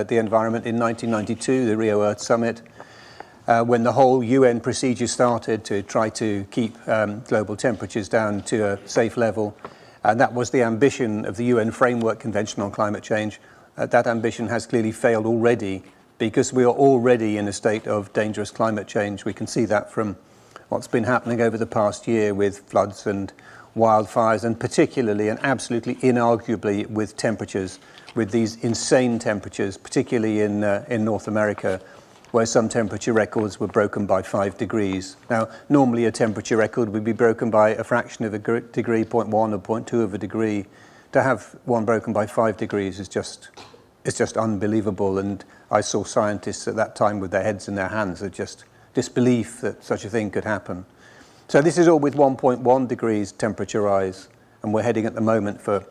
the environment in 1992, the Rio Earth Summit, when the whole UN procedure started to try to keep global temperatures down to a safe level. And that was the ambition of the UN Framework Convention on Climate Change. That ambition has clearly failed already because we are already in a state of dangerous climate change. We can see that from what's been happening over the past year with floods and wildfires, and particularly and absolutely inarguably with temperatures, with these insane temperatures, particularly in North America, where some temperature records were broken by 5 degrees. Now, normally a temperature record would be broken by a fraction of a degree, 0.1 or 0.2 of a degree. To have one broken by 5 degrees is just unbelievable. And I saw scientists at that time with their heads in their hands of just disbelief that such a thing could happen. So this is all with 1.1 degrees temperature rise, and we're heading at the moment for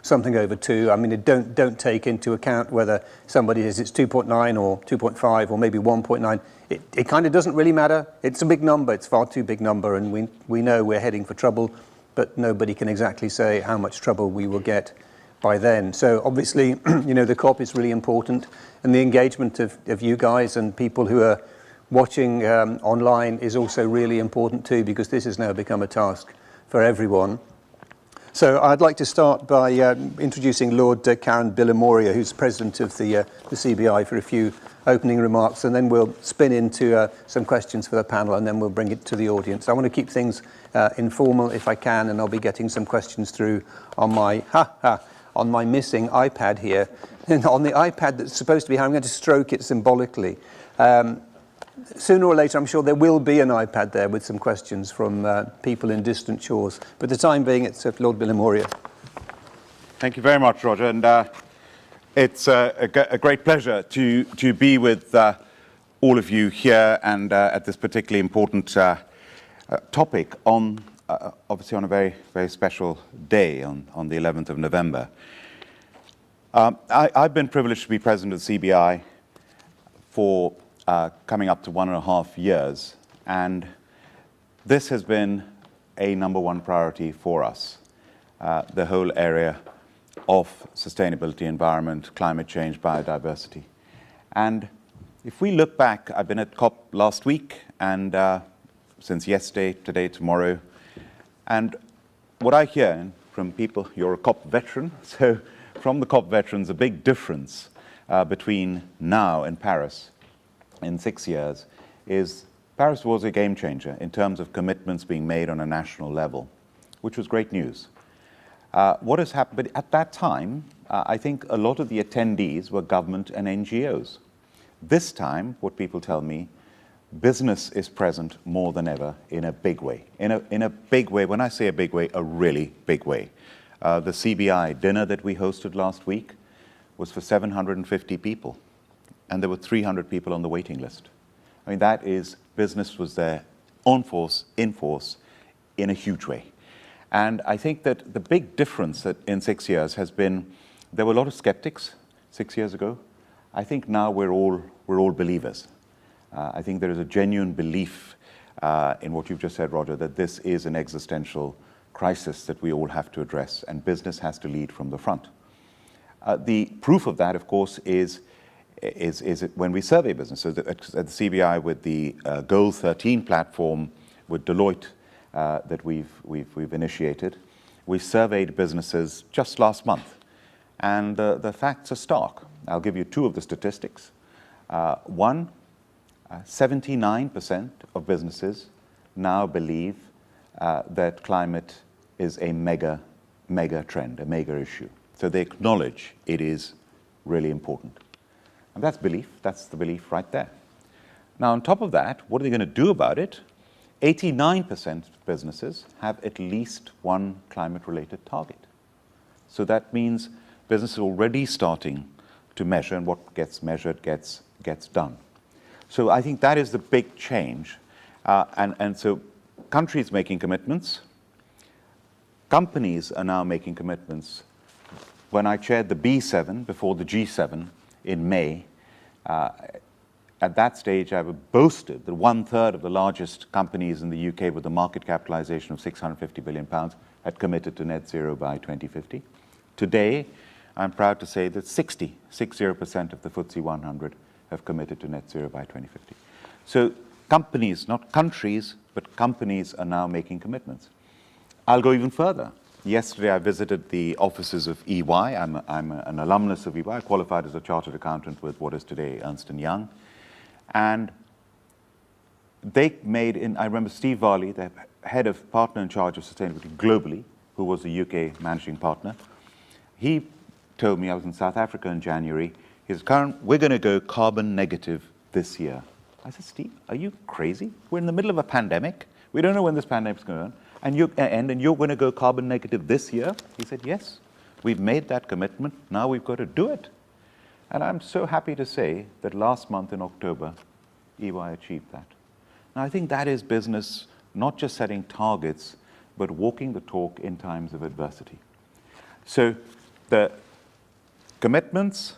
something over 2. I mean, don't take into account whether somebody says it's 2.9 or 2.5 or maybe 1.9. It kind of doesn't really matter. It's a big number. It's far too big number, and we know we're heading for trouble, but nobody can exactly say how much trouble we will get by then. So obviously, you know, the COP is really important, and the engagement of you guys and people who are watching online is also really important too, because this has now become a task for everyone. So I'd like to start by introducing Lord Karen Billamoria, who's president of the CBI, for a few opening remarks, and then we'll spin into some questions for the panel, and then we'll bring it to the audience. I want to keep things informal if I can, and I'll be getting some questions through on my on my missing iPad here. And on the iPad that's supposed to be here, I'm going to stroke it symbolically. Sooner or later, I'm sure there will be an iPad there with some questions from people in distant shores. But the time being, it's Lord Billamoria. Thank you very much, Roger. And it's a great pleasure to be with all of you here and at this particularly important topic on, obviously on a very, very special day on the 11th of November. I've been privileged to be president of CBI for coming up to 1.5 years, and this has been a #1 priority for us, the whole area of sustainability, environment, climate change, biodiversity. And if we look back, I've been at COP last week, and since yesterday, today, tomorrow, and what I hear from people, you're a COP veteran, so from the COP veterans, a big difference between now and Paris in 6 years is Paris was a game changer in terms of commitments being made on a national level, which was great news. What has happened, but at that time, I think a lot of the attendees were government and NGOs. This time, what people tell me, business is present more than ever in a big way. In a big way, when I say a big way, a really big way. The CBI dinner that we hosted last week was for 750 people. And there were 300 people on the waiting list. I mean, that is, business was there on force, in force, in a huge way. And I think that the big difference that in 6 years has been, there were a lot of skeptics 6 years ago. I think now we're all believers. I think there is a genuine belief in what you've just said, Roger, that this is an existential crisis that we all have to address, and business has to lead from the front. The proof of that, of course, is when we survey business. So at the CBI, with the Goal 13 platform with Deloitte that we've initiated, we surveyed businesses just last month, and the facts are stark. I'll give you 2 of the statistics. One, 79% of businesses now believe that climate is a mega trend, a mega issue. So they acknowledge it is really important. And that's belief. That's the belief right there. Now, on top of that, what are they going to do about it? 89% of businesses have at least one climate-related target. So that means business is already starting to measure, and what gets measured gets done. So I think that is the big change. And so countries making commitments, companies are now making commitments. When I chaired the B7 before the G7 in May, at that stage I boasted that 1/3 of the largest companies in the UK with a market capitalization of £650 billion had committed to net zero by 2050. Today, I'm proud to say that 60% of the FTSE 100 have committed to net zero by 2050. So companies, not countries, but companies are now making commitments. I'll go even further. Yesterday, I visited the offices of EY. I'm an alumnus of EY. I qualified as a chartered accountant with what is today Ernst & Young. And they made, I remember Steve Varley, the head of partner in charge of sustainability globally, who was the UK managing partner. He told me, I was in South Africa in January, he said, we're going to go carbon negative this year. I said, Steve, are you crazy? We're in the middle of a pandemic. We don't know when this pandemic's going to end. And you're going to go carbon negative this year? He said, yes, we've made that commitment. Now we've got to do it. And I'm so happy to say that last month in October, EY achieved that. Now, I think that is business, not just setting targets, but walking the talk in times of adversity. So the commitments,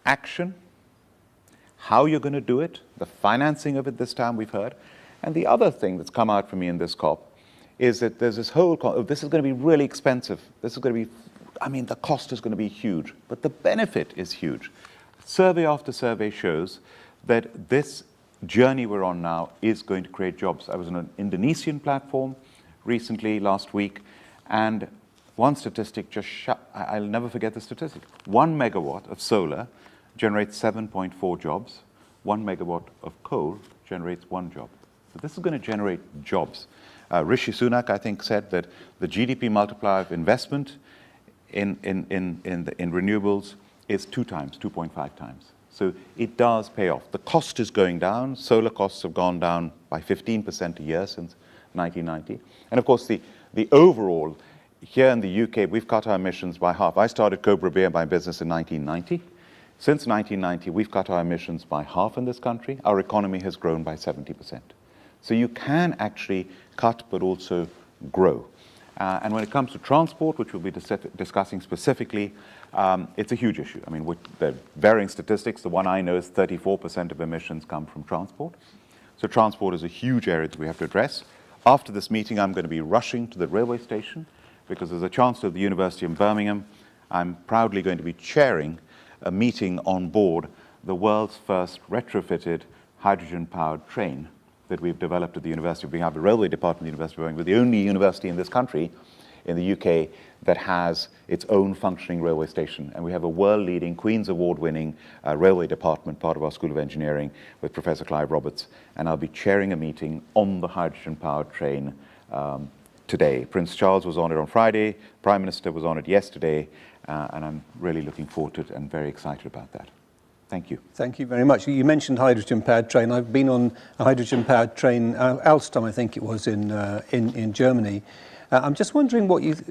action, how you're going to do it, the financing of it this time we've heard. And the other thing that's come out for me in this COP is that there's this whole, this is going to be really expensive. This is going to be, I mean, the cost is going to be huge, but the benefit is huge. Survey after survey shows that this journey we're on now is going to create jobs. I was on an Indonesian platform recently, last week, and one statistic just I'll never forget the statistic. 1 megawatt of solar generates 7.4 jobs. 1 megawatt of coal generates 1 job. So this is going to generate jobs. Rishi Sunak, I think, said that the GDP multiplier of investment in renewables is 2.5 times. So it does pay off. The cost is going down. Solar costs have gone down by 15% a year since 1990. And of course, the overall, here in the UK, we've cut our emissions by half. I started Cobra Beer, my business, in 1990. Since 1990, we've cut our emissions by half in this country. Our economy has grown by 70%. So you can actually cut, but also grow. And when it comes to transport, which we'll be discussing specifically, it's a huge issue. I mean, with the varying statistics, the one I know is 34% of emissions come from transport. So transport is a huge area that we have to address. After this meeting, I'm going to be rushing to the railway station because as a Chancellor of the University of Birmingham, I'm proudly going to be chairing a meeting on board the world's first retrofitted hydrogen-powered train that we've developed at the University of Birmingham. The Railway Department of the University of Birmingham. We're the only university in this country, in the UK, that has its own functioning railway station. And we have a world-leading, Queen's Award-winning railway department, part of our School of Engineering, with Professor Clive Roberts. And I'll be chairing a meeting on the hydrogen-powered train today. Prince Charles was on it on Friday, Prime Minister was on it yesterday, and I'm really looking forward to it and very excited about that. Thank you. Thank you very much. You mentioned hydrogen-powered train. I've been on a hydrogen-powered train, Alstom, I think it was, in Germany. I'm just wondering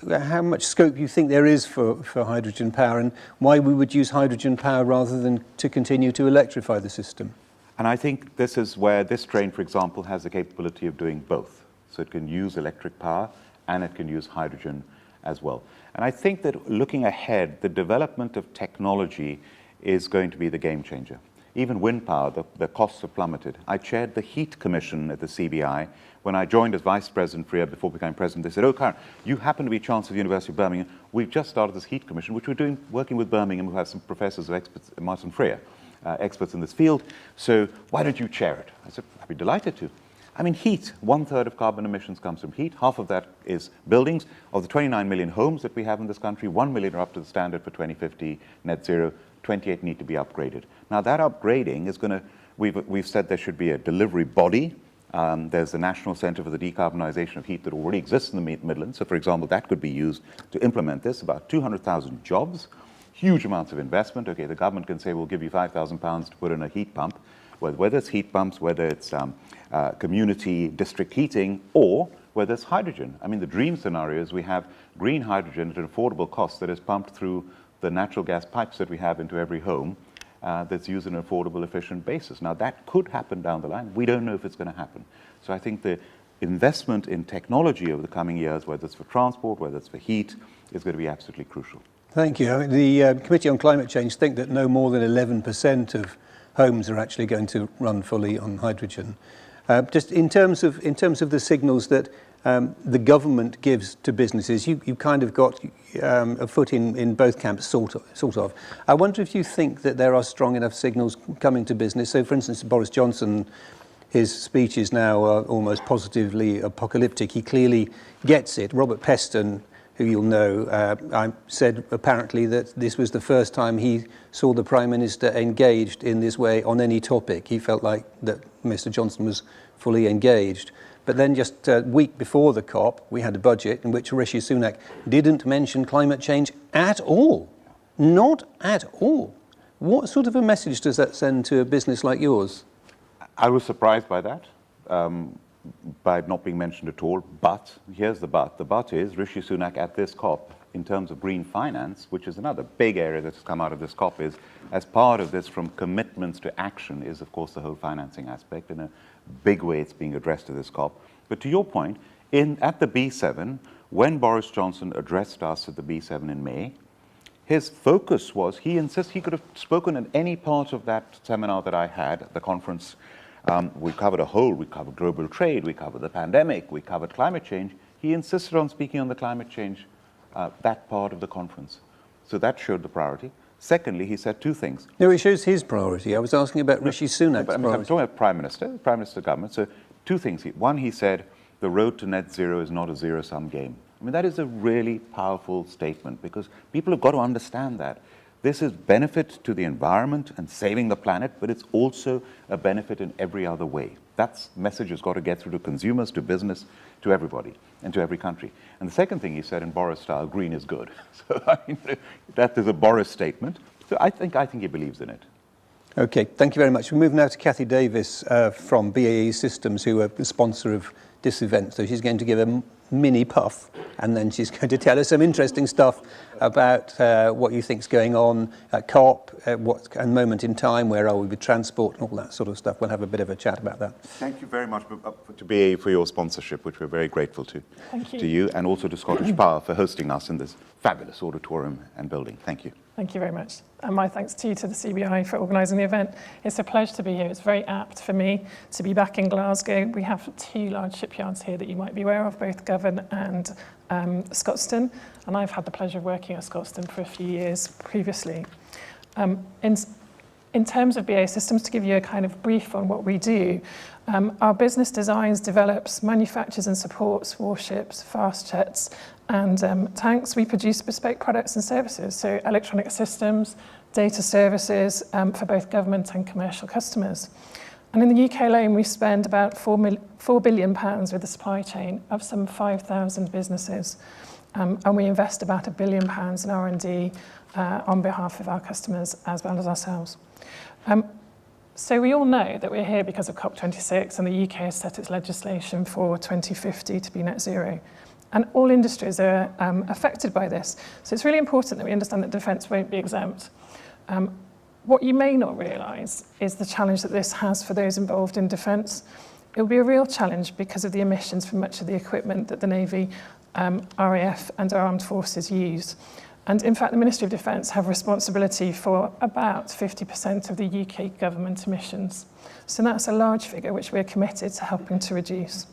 how much scope you think there is for hydrogen power and why we would use hydrogen power rather than to continue to electrify the system. And I think this is where this train, for example, has the capability of doing both. So it can use electric power and it can use hydrogen as well. And I think that looking ahead, the development of technology is going to be the game changer. Even wind power, the costs have plummeted. I chaired the Heat Commission at the CBI. When I joined as Vice President for a year before becoming President, they said, oh, Karen, you happen to be Chancellor of the University of Birmingham. We've just started this Heat Commission, which we're doing, working with Birmingham, who have some professors of experts, Martin Freer, experts in this field. So why don't you chair it? I said, I'd be delighted to. I mean, heat, 1/3 of carbon emissions comes from heat. Half of that is buildings. Of the 29 million homes that we have in this country, 1 million are up to the standard for 2050 net zero. 28 need to be upgraded. Now that upgrading is going to, we've said there should be a delivery body. There's the National Centre for the Decarbonisation of Heat that already exists in the Midlands. So for example, that could be used to implement this, about 200,000 jobs, huge amounts of investment. Okay, the government can say, we'll give you £5,000 to put in a heat pump, whether it's heat pumps, whether it's community district heating, or whether it's hydrogen. I mean, the dream scenario is we have green hydrogen at an affordable cost that is pumped through the natural gas pipes that we have into every home that's used on an affordable, efficient basis. Now, that could happen down the line. We don't know if it's going to happen. So I think the investment in technology over the coming years, whether it's for transport, whether it's for heat, is going to be absolutely crucial. Thank you. I mean, the Committee on Climate Change think that no more than 11% of homes are actually going to run fully on hydrogen. Just in terms of the signals that the government gives to businesses, you kind of got a foot in both camps, sort of. I wonder if you think that there are strong enough signals coming to business. So, for instance, Boris Johnson, his speeches now are almost positively apocalyptic. He clearly gets it. Robert Peston, who you'll know, I said apparently that this was the first time he saw the Prime Minister engaged in this way on any topic. He felt like that Mr. Johnson was fully engaged. But then just a week before the COP, we had a budget in which Rishi Sunak didn't mention climate change at all. Not at all. What sort of a message does that send to a business like yours? I was surprised by that, by it not being mentioned at all. But here's the but. The but is Rishi Sunak at this COP, in terms of green finance, which is another big area that's come out of this COP, is as part of this from commitments to action is, of course, the whole financing aspect. In a big way, it's being addressed at this COP. But to your point, at the B7, when Boris Johnson addressed us at the B7 in May, his focus was, he insists he could have spoken at any part of that seminar that I had at the conference. We covered we covered global trade, we covered the pandemic, we covered climate change. He insisted on speaking on the climate change, that part of the conference. So that showed the priority. Secondly, he said two things. No, it shows his priority. I was asking about Rishi Sunak's priority. I'm talking about Prime Minister government. So two things. One, he said, the road to net zero is not a zero-sum game. I mean, that is a really powerful statement because people have got to understand that. This is benefit to the environment and saving the planet, but it's also a benefit in every other way. That message has got to get through to consumers, to business, to everybody, and to every country. And the second thing he said in Boris style, green is good. So I mean, that is a Boris statement. So I think he believes in it. Okay, thank you very much. We move now to Cathy Davis from BAE Systems, who are the sponsor of this event. So she's going to give a mini puff, and then she's going to tell us some interesting stuff about what you think's going on at COP, a moment in time, where are we with transport, and all that sort of stuff. We'll have a bit of a chat about that. Thank you very much to BAE for your sponsorship, which we're very grateful to. Thank you. To you, and also to Scottish Power for hosting us in this fabulous auditorium and building. Thank you. Thank you very much. And my thanks to you, to the CBI, for organising the event. It's a pleasure to be here. It's very apt for me to be back in Glasgow. We have two large shipyards here that you might be aware of, both Govan and Scotstoun. And I've had the pleasure of working at Scotstoun for a few years previously. In terms of BAE Systems, to give you a kind of brief on what we do, our business designs, develops, manufactures and supports warships, fast jets and tanks. We produce bespoke products and services, so electronic systems, data services for both government and commercial customers. And in the UK alone, we spend about £4 billion with the supply chain of some 5,000 businesses. And we invest about £1 billion in R&D on behalf of our customers as well as ourselves. So we all know that we're here because of COP26, and the UK has set its legislation for 2050 to be net zero. And all industries are affected by this. So it's really important that we understand that defence won't be exempt. What you may not realise is the challenge that this has for those involved in defence. It will be a real challenge because of the emissions from much of the equipment that the Navy, RAF and our armed forces use. And in fact, the Ministry of Defence have responsibility for about 50% of the UK government emissions. So that's a large figure which we're committed to helping to reduce.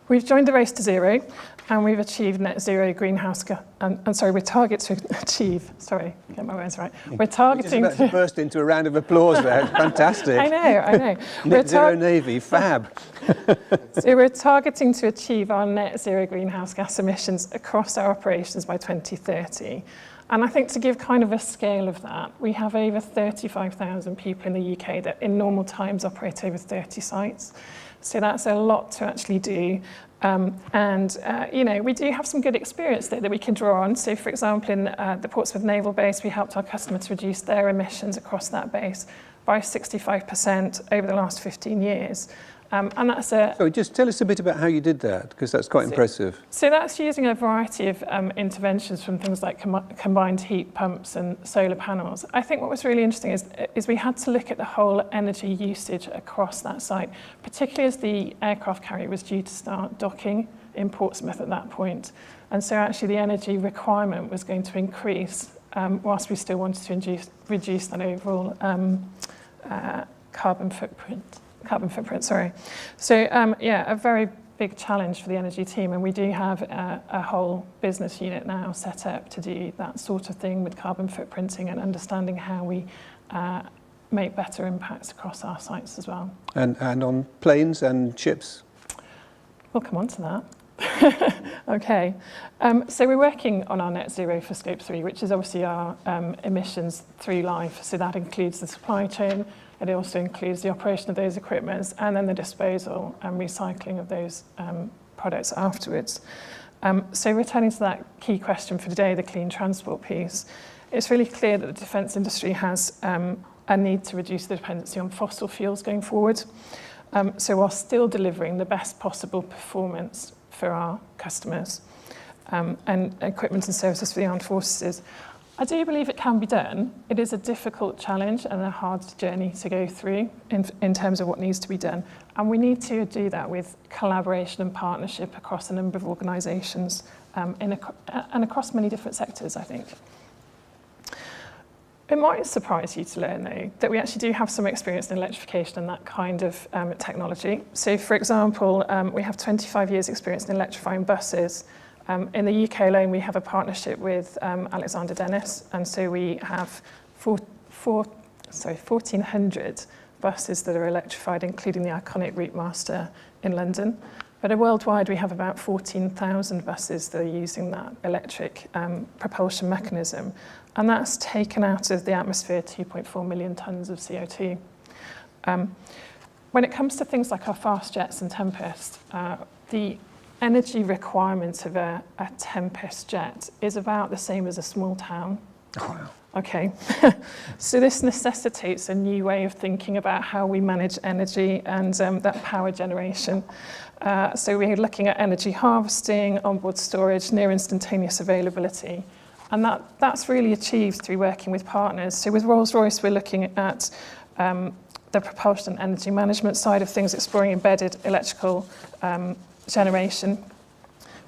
We've joined the race to zero, and we've achieved net zero greenhouse gas. We target to achieve. Sorry, get my words right. We're targeting to burst into a round of applause there. Fantastic. I know. Net zero Navy, fab. So we're targeting to achieve our net zero greenhouse gas emissions across our operations by 2030. And I think to give kind of a scale of that, we have over 35,000 people in the UK that in normal times operate over 30 sites. So that's a lot to actually do. We do have some good experience there that we can draw on. So for example, in the Portsmouth Naval Base, we helped our customer to reduce their emissions across that base by 65% over the last 15 years. And that's So just tell us a bit about how you did that, because that's quite impressive. So that's using a variety of interventions from things like combined heat pumps and solar panels. I think what was really interesting is we had to look at the whole energy usage across that site, particularly as the aircraft carrier was due to start docking in Portsmouth at that point. And so actually the energy requirement was going to increase whilst we still wanted to reduce that overall carbon footprint. So a very big challenge for the energy team, and we do have a whole business unit now set up to do that sort of thing with carbon footprinting and understanding how we make better impacts across our sites as well. And on planes and ships? We'll come on to that. Okay, so we're working on our net zero for Scope 3, which is obviously our emissions through life. So that includes the supply chain, it also includes the operation of those equipments, and then the disposal and recycling of those products afterwards. So returning to that key question for today, the clean transport piece, it's really clear that the defence industry has a need to reduce the dependency on fossil fuels going forward. So while still delivering the best possible performance for our customers and equipment and services for the armed forces. I do believe it can be done. It is a difficult challenge and a hard journey to go through in terms of what needs to be done. And we need to do that with collaboration and partnership across a number of organisations and across many different sectors, I think. It might surprise you to learn, though, that we actually do have some experience in electrification and that kind of technology. So, for example, we have 25 years' experience in electrifying buses. In the UK alone, we have a partnership with Alexander Dennis, and so we have 1,400 buses that are electrified, including the iconic Route Master in London. But worldwide, we have about 14,000 buses that are using that electric propulsion mechanism. And that's taken out of the atmosphere 2.4 million tonnes of CO2. When it comes to things like our fast jets and Tempest, the energy requirement of a Tempest jet is about the same as a small town. Oh, wow. Okay, so this necessitates a new way of thinking about how we manage energy and that power generation. So we're looking at energy harvesting, onboard storage, near instantaneous availability. And that's really achieved through working with partners. So with Rolls-Royce, we're looking at the propulsion and energy management side of things, exploring embedded electrical generation.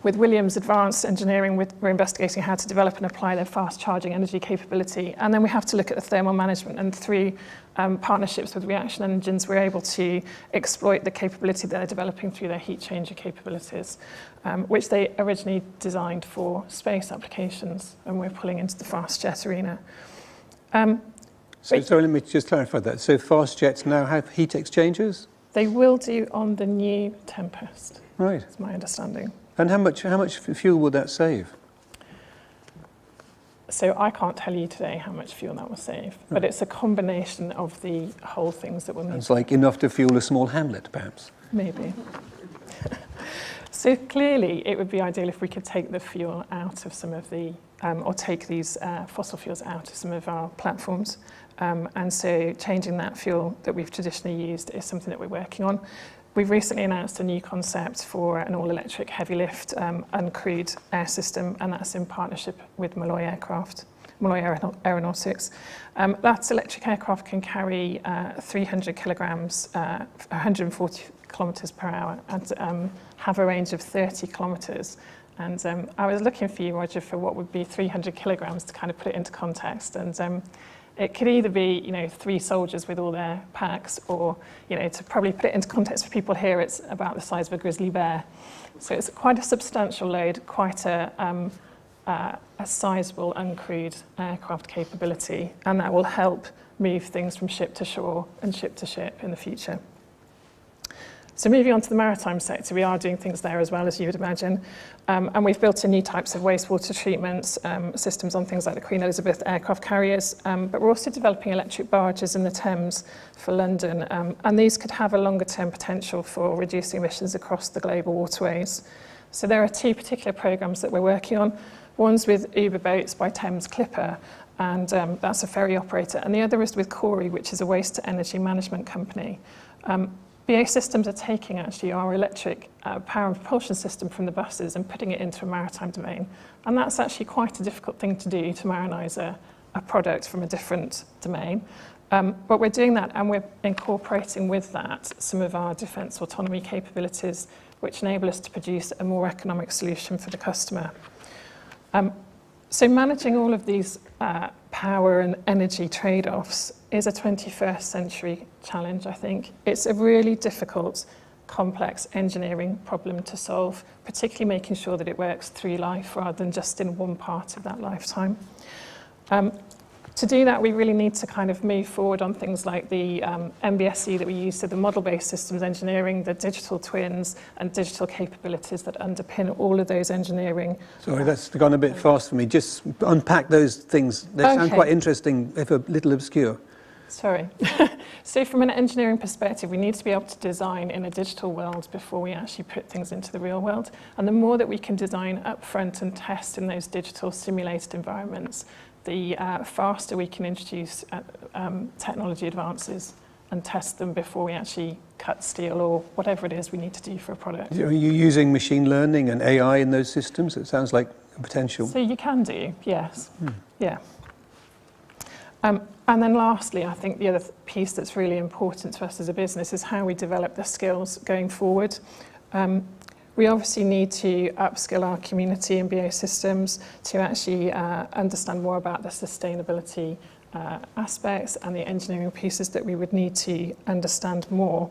With Williams Advanced Engineering, we're investigating how to develop and apply their fast charging energy capability. And then we have to look at the thermal management, and through partnerships with reaction engines, we're able to exploit the capability that they're developing through their heat changer capabilities, which they originally designed for space applications, and we're pulling into the fast jet arena. So let me just clarify that. So fast jets now have heat exchangers? They will do on the new Tempest. Right. That's my understanding. And how much fuel would that save? So I can't tell you today how much fuel that will save, but it's a combination of the whole things that will need. It's like enough to fuel a small hamlet, perhaps. Maybe. So clearly, it would be ideal if we could take the fuel out of some of the, or take these fossil fuels out of some of our platforms. And so changing that fuel that we've traditionally used is something that we're working on. We've recently announced a new concept for an all-electric heavy lift uncrewed air system, and that's in partnership with Molloy Aeronautics. That electric aircraft can carry 300 kilograms, 140 kilometres per hour, and have a range of 30 kilometres. And I was looking for you, Roger, for what would be 300 kilograms to kind of put it into context. And it could either be, 3 soldiers with all their packs, or, to probably put it into context for people here, it's about the size of a grizzly bear. So it's quite a substantial load, quite a sizable uncrewed aircraft capability, and that will help move things from ship to shore and ship to ship in the future. So moving on to the maritime sector, we are doing things there as well, as you would imagine. And we've built in new types of wastewater treatment systems on things like the Queen Elizabeth aircraft carriers. But we're also developing electric barges in the Thames for London. And these could have a longer term potential for reducing emissions across the global waterways. So there are 2 particular programmes that we're working on. One's with Uber Boats by Thames Clipper, and that's a ferry operator. And the other is with Corey, which is a waste to energy management company. BAE Systems are taking actually our electric power and propulsion system from the buses and putting it into a maritime domain. And that's actually quite a difficult thing to do, to marinise a product from a different domain. But we're doing that, and we're incorporating with that some of our defence autonomy capabilities, which enable us to produce a more economic solution for the customer. So managing all of these power and energy trade-offs is a 21st century challenge, I think. It's a really difficult complex engineering problem to solve, particularly making sure that it works through life rather than just in one part of that lifetime. To do that, we really need to kind of move forward on things like the MBSE that we use, so the model-based systems engineering, the digital twins, and digital capabilities that underpin all of those engineering. Sorry, that's gone a bit fast for me. Just unpack those things. They sound quite interesting, if a little obscure. Sorry. So from an engineering perspective, we need to be able to design in a digital world before we actually put things into the real world. And the more that we can design upfront and test in those digital simulated environments, the faster we can introduce technology advances and test them before we actually cut steel or whatever it is we need to do for a product. Are you using machine learning and AI in those systems? It sounds like a potential. So you can do, yes. Yeah. And then lastly, I think the other piece that's really important to us as a business is how we develop the skills going forward. We obviously need to upskill our community in BAE Systems to actually understand more about the sustainability aspects and the engineering pieces that we would need to understand more.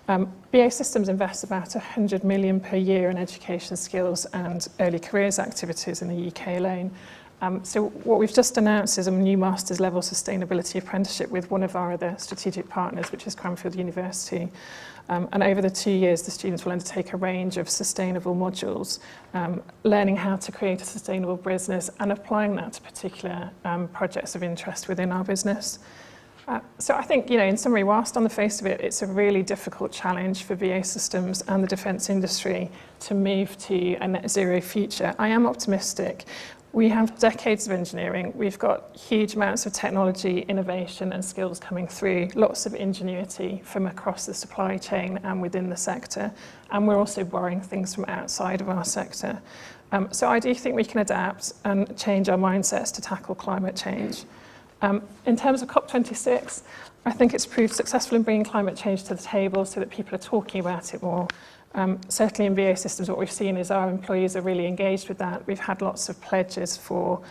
BAE Systems invests about 100 million per year in education skills and early careers activities in the UK alone. So what we've just announced is a new master's level sustainability apprenticeship with one of our other strategic partners, which is Cranfield University. And over the 2 years, the students will undertake a range of sustainable modules, learning how to create a sustainable business and applying that to particular projects of interest within our business. So I think, in summary, whilst on the face of it, it's a really difficult challenge for BAE Systems and the defence industry to move to a net zero future, I am optimistic. We have decades of engineering. We've got huge amounts of technology, innovation and skills coming through, lots of ingenuity from across the supply chain and within the sector. And we're also borrowing things from outside of our sector. So I do think we can adapt and change our mindsets to tackle climate change. In terms of COP26, I think it's proved successful in bringing climate change to the table so that people are talking about it more. Certainly in BAE Systems, what we've seen is our employees are really engaged with that. We've had lots of pledges for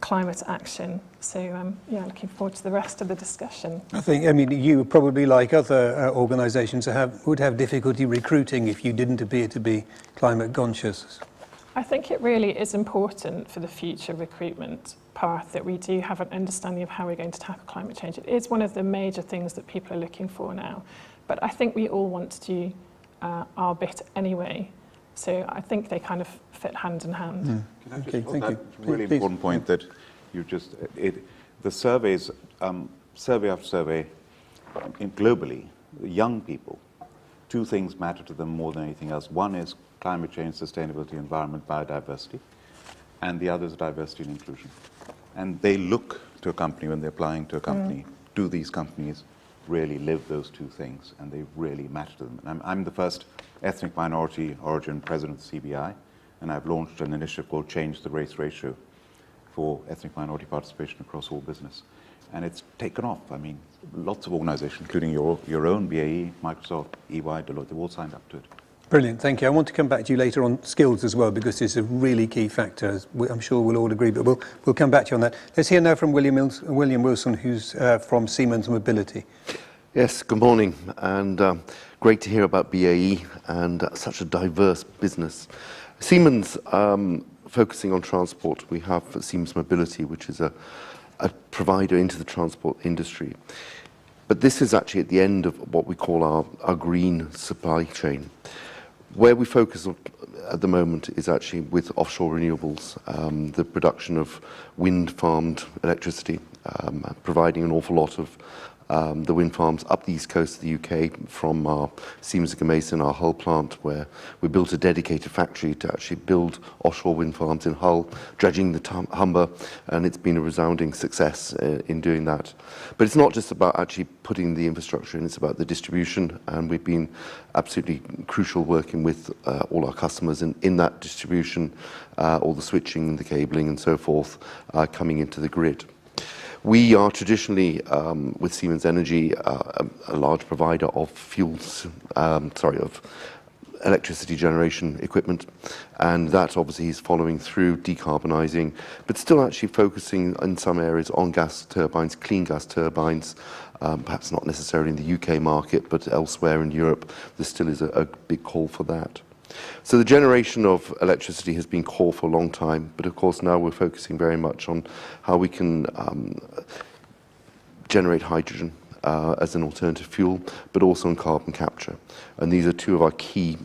climate action. So, looking forward to the rest of the discussion. I think, you probably, like other organisations, would have difficulty recruiting if you didn't appear to be climate conscious. I think it really is important for the future recruitment path that we do have an understanding of how we're going to tackle climate change. It is one of the major things that people are looking for now. But I think we all want to do our bit anyway. So I think they kind of fit hand in hand. Okay, thank you. Really important point that you just, the surveys, survey after survey, globally, young people, two things matter to them more than anything else. One is climate change, sustainability, environment, biodiversity, and the other is diversity and inclusion. And they look to a company when they're applying to a company. Do these companies really live those two things, and they really matter to them? And I'm the first ethnic minority origin president of CBI, and I've launched an initiative called Change the Race Ratio for ethnic minority participation across all business. And it's taken off. I mean, lots of organizations, including your own, BAE, Microsoft, EY, Deloitte, they've all signed up to it. Brilliant, thank you. I want to come back to you later on skills as well, because it's a really key factor, as I'm sure we'll all agree, but we'll come back to you on that. Let's hear now from William Wilson, who's from Siemens Mobility. Yes, good morning, and great to hear about BAE and such a diverse business. Siemens, focusing on transport, we have Siemens Mobility, which is a provider into the transport industry. But this is actually at the end of what we call our green supply chain. Where we focus on at the moment is actually with offshore renewables, the production of wind-farmed electricity, providing an awful lot of the wind farms up the east coast of the UK from our Siemens Gamesa, our Hull plant, where we built a dedicated factory to actually build offshore wind farms in Hull, dredging the Humber, and it's been a resounding success in doing that. But it's not just about actually putting the infrastructure in, it's about the distribution, and we've been absolutely crucial working with all our customers in that distribution, all the switching, the cabling and so forth, coming into the grid. We are traditionally, with Siemens Energy, a large provider of fuels, of electricity generation equipment, and that obviously is following through decarbonising, but still actually focusing in some areas on gas turbines, clean gas turbines, perhaps not necessarily in the UK market, but elsewhere in Europe, there still is a big call for that. So the generation of electricity has been core for a long time, but of course now we're focusing very much on how we can generate hydrogen as an alternative fuel, but also on carbon capture. And these are two of our key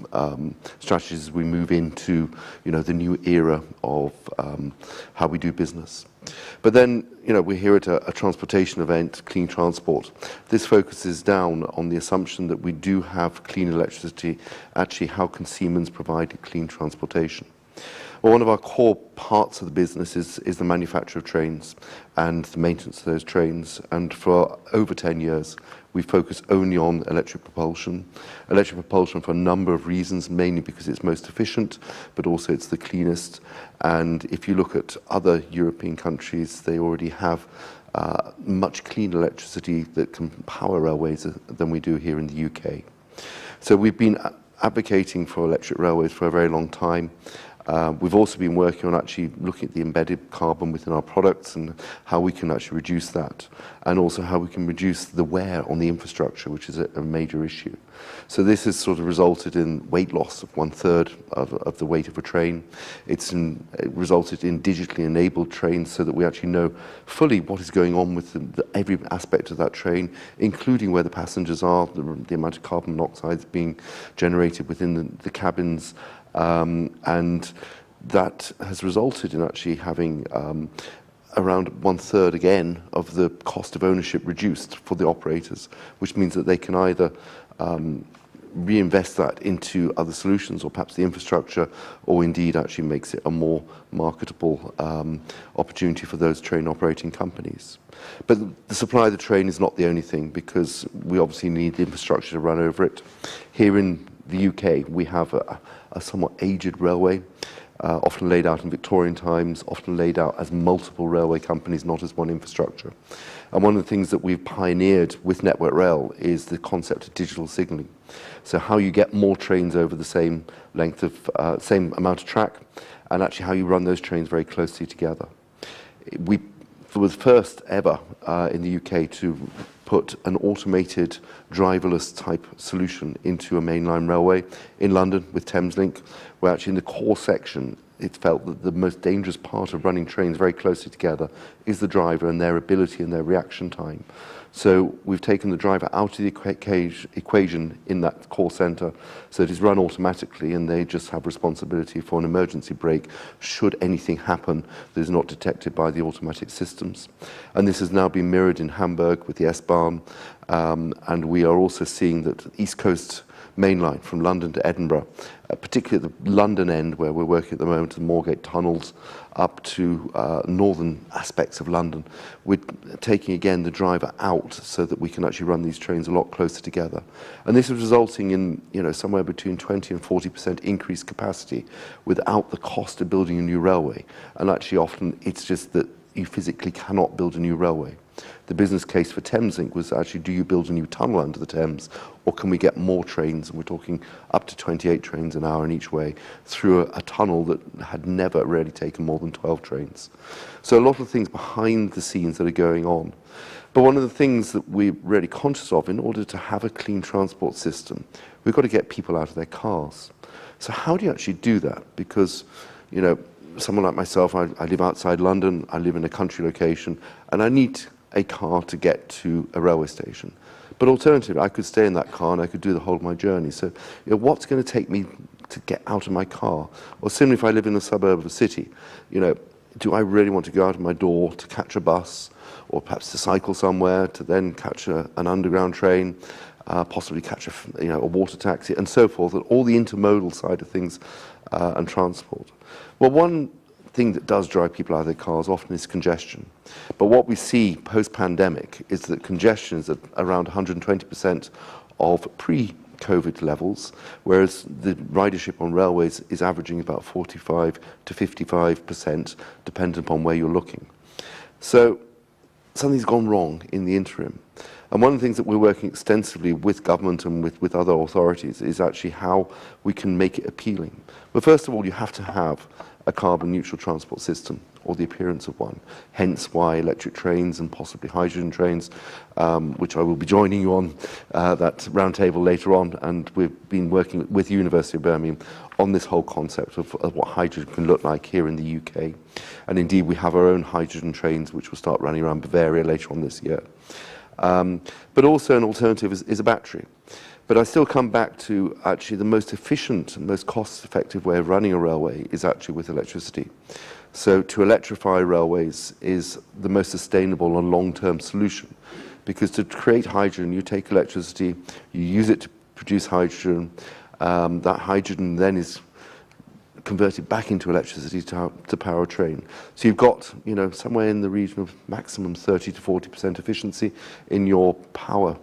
strategies as we move into, the new era of how we do business. But then, we're here at a transportation event, Clean Transport. This focuses down on the assumption that we do have clean electricity. Actually, how can Siemens provide clean transportation? Well, one of our core parts of the business is the manufacture of trains and the maintenance of those trains. And for over 10 years, we focus only on electric propulsion. Electric propulsion for a number of reasons, mainly because it's most efficient, but also it's the cleanest. And if you look at other European countries, they already have much cleaner electricity that can power railways than we do here in the UK. So we've been advocating for electric railways for a very long time. We've also been working on actually looking at the embedded carbon within our products and how we can actually reduce that, and also how we can reduce the wear on the infrastructure, which is a major issue. So this has sort of resulted in weight loss of 1/3 of the weight of a train. It resulted in digitally enabled trains so that we actually know fully what is going on with every aspect of that train, including where the passengers are, the amount of carbon monoxide being generated within the cabins, and that has resulted in actually having around 1/3 again of the cost of ownership reduced for the operators, which means that they can either reinvest that into other solutions or perhaps the infrastructure, or indeed actually makes it a more marketable opportunity for those train operating companies. But the supply of the train is not the only thing, because we obviously need the infrastructure to run over it. Here in the UK, we have a somewhat aged railway, often laid out in Victorian times, often laid out as multiple railway companies, not as one infrastructure. And one of the things that we've pioneered with Network Rail is the concept of digital signalling. So how you get more trains over the same length of, same amount of track, and actually how you run those trains very closely together. We were the first ever in the UK to put an automated driverless type solution into a mainline railway in London with Thameslink, where actually in the core section it felt that the most dangerous part of running trains very closely together is the driver and their ability and their reaction time. So we've taken the driver out of the equation in that core centre, so it is run automatically and they just have responsibility for an emergency brake should anything happen that is not detected by the automatic systems. And this has now been mirrored in Hamburg with the S-Bahn, and we are also seeing that East Coast mainline from London to Edinburgh, particularly at the London end where we're working at the moment, the Moorgate tunnels up to northern aspects of London. We're taking again the driver out so that we can actually run these trains a lot closer together. And this is resulting in somewhere between 20 and 40% increased capacity without the cost of building a new railway. And actually often it's just that you physically cannot build a new railway. The business case for Thameslink was actually, do you build a new tunnel under the Thames, or can we get more trains, and we're talking up to 28 trains an hour in each way, through a tunnel that had never really taken more than 12 trains. So a lot of things behind the scenes that are going on. But one of the things that we're really conscious of, in order to have a clean transport system, we've got to get people out of their cars. So how do you actually do that? Because, someone like myself, I live outside London, I live in a country location, and I need a car to get to a railway station. But alternatively, I could stay in that car and I could do the whole of my journey. So what's going to take me to get out of my car? Or similarly, if I live in a suburb of a city, do I really want to go out of my door to catch a bus, or perhaps to cycle somewhere, to then catch an underground train, possibly catch a water taxi, and so forth, and all the intermodal side of things and transport? Well, one thing that does drive people out of their cars often is congestion. But what we see post-pandemic is that congestion is at around 120% of pre-COVID levels, whereas the ridership on railways is averaging about 45 to 55%, dependent upon where you're looking. So something's gone wrong in the interim. And one of the things that we're working extensively with government and with other authorities is actually how we can make it appealing. But first of all, you have to have a carbon neutral transport system, or the appearance of one. Hence why electric trains and possibly hydrogen trains, which I will be joining you on that roundtable later on, and we've been working with the University of Birmingham on this whole concept of what hydrogen can look like here in the UK. And indeed, we have our own hydrogen trains, which will start running around Bavaria later on this year. But also an alternative is a battery. But I still come back to actually the most efficient and most cost-effective way of running a railway is actually with electricity. So to electrify railways is the most sustainable and long-term solution, because to create hydrogen, you take electricity, you use it to produce hydrogen, that hydrogen then is converted back into electricity to power a train. So you've got, you know, somewhere in the region of maximum 30 to 40% efficiency in your power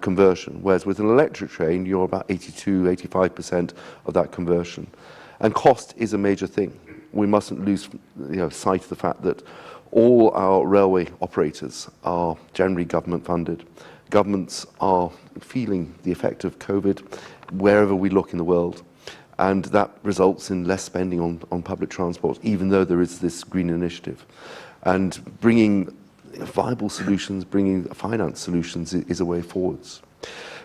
conversion, whereas with an electric train, you're about 82, 85% of that conversion. And cost is a major thing. We mustn't lose sight of the fact that all our railway operators are generally government funded. Governments are feeling the effect of COVID wherever we look in the world. And that results in less spending on public transport, even though there is this green initiative. And bringing viable solutions, bringing finance solutions is a way forwards.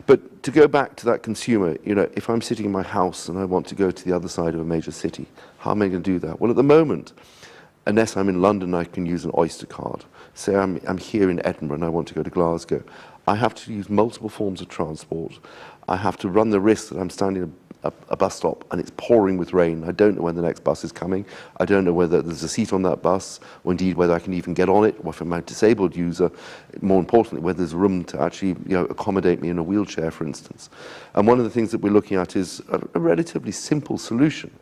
But to go back to that consumer, you know, if I'm sitting in my house and I want to go to the other side of a major city, how am I going to do that? Well, at the moment, unless I'm in London, I can use an Oyster card. Say I'm here in Edinburgh and I want to go to Glasgow. I have to use multiple forms of transport. I have to run the risk that I'm standing at a bus stop and it's pouring with rain. I don't know when the next bus is coming. I don't know whether there's a seat on that bus, or indeed whether I can even get on it, or if I'm a disabled user, more importantly, whether there's room to actually accommodate me in a wheelchair, for instance. And one of the things that we're looking at is a relatively simple solution,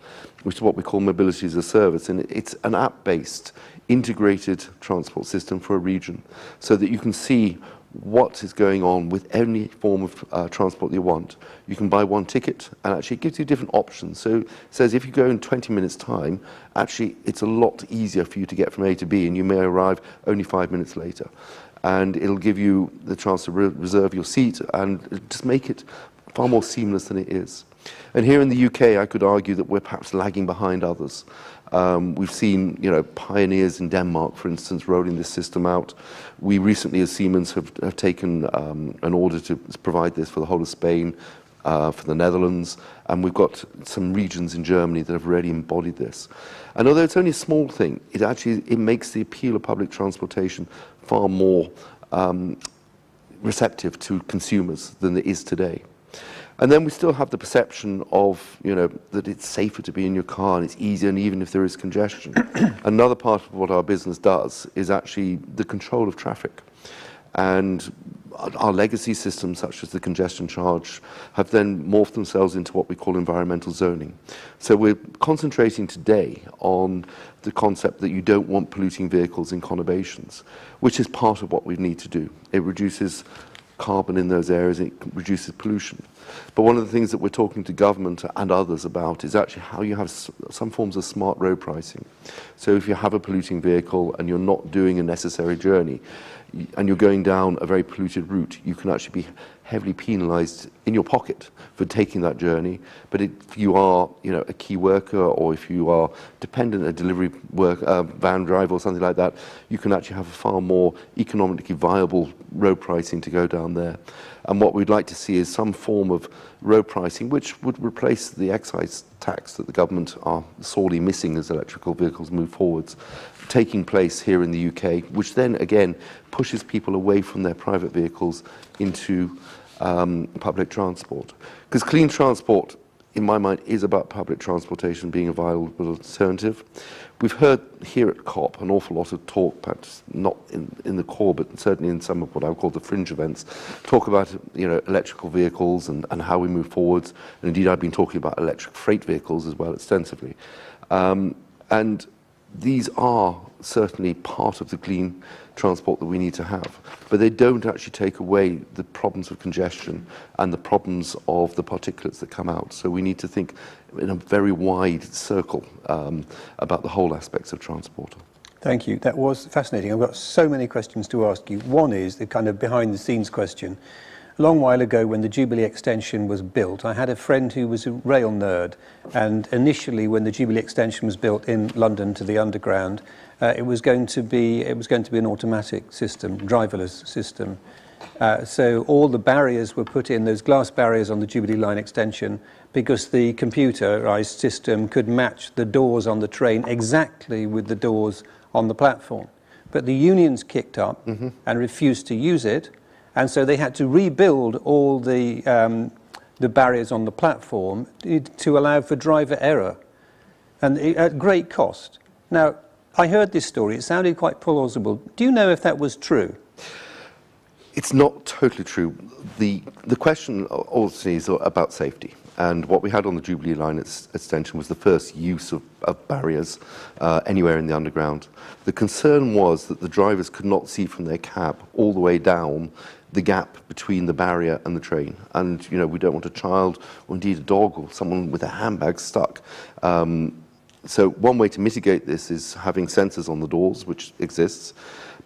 which is what we call mobility as a service, and it's an app-based integrated transport system for a region, so that you can see what is going on with any form of transport you want. You can buy one ticket, and actually it gives you different options. So it says if you go in 20 minutes time, actually it's a lot easier for you to get from A to B, and you may arrive only 5 minutes later. And it'll give you the chance to reserve your seat and just make it far more seamless than it is. And here in the UK, I could argue that we're perhaps lagging behind others. We've seen, pioneers in Denmark, for instance, rolling this system out. We recently, as Siemens, have taken an order to provide this for the whole of Spain, for the Netherlands, and we've got some regions in Germany that have already embodied this. And although it's only a small thing, it makes the appeal of public transportation far more receptive to consumers than it is today. And then we still have the perception of, that it's safer to be in your car and it's easier, and even if there is congestion. Another part of what our business does is actually the control of traffic. And our legacy systems, such as the congestion charge, have then morphed themselves into what we call environmental zoning. So we're concentrating today on the concept that you don't want polluting vehicles in conurbations, which is part of what we need to do. It reduces carbon in those areas, it reduces pollution. But one of the things that we're talking to government and others about is actually how you have some forms of smart road pricing. So if you have a polluting vehicle and you're not doing a necessary journey, and you're going down a very polluted route, you can actually be heavily penalised in your pocket for taking that journey. But if you are, a key worker, or if you are dependent on a delivery van driver or something like that, you can actually have a far more economically viable road pricing to go down there. And what we'd like to see is some form of road pricing which would replace the excise tax that the government are sorely missing as electrical vehicles move forwards, taking place here in the UK, which then again pushes people away from their private vehicles into public transport. Because clean transport, in my mind, is about public transportation being a viable alternative. We've heard here at COP an awful lot of talk, perhaps not in the core, but certainly in some of what I would call the fringe events, talk about electrical vehicles and how we move forwards. And indeed, I've been talking about electric freight vehicles as well extensively. And these are certainly part of the clean transport that we need to have, but they don't actually take away the problems of congestion and the problems of the particulates that come out. So we need to think in a very wide circle about the whole aspects of transport. Thank you. That was fascinating. I've got so many questions to ask you. One is the kind of behind-the-scenes question. A long while ago, when the Jubilee extension was built, I had a friend who was a rail nerd, and initially, when the Jubilee extension was built in London to the Underground, it was going to be an automatic system, driverless system. So all the barriers were put in, those glass barriers on the Jubilee line extension, because the computerized system could match the doors on the train exactly with the doors on the platform. But the unions kicked up and refused to use it, and so they had to rebuild all the barriers on the platform to allow for driver error, and at great cost. Now, I heard this story. It sounded quite plausible. Do you know if that was true? It's not totally true. The question obviously is about safety. And what we had on the Jubilee line extension was the first use of barriers anywhere in the Underground. The concern was that the drivers could not see from their cab all the way down the gap between the barrier and the train. And, you know, we don't want a child or indeed a dog or someone with a handbag stuck. So one way to mitigate this is having sensors on the doors, which exists.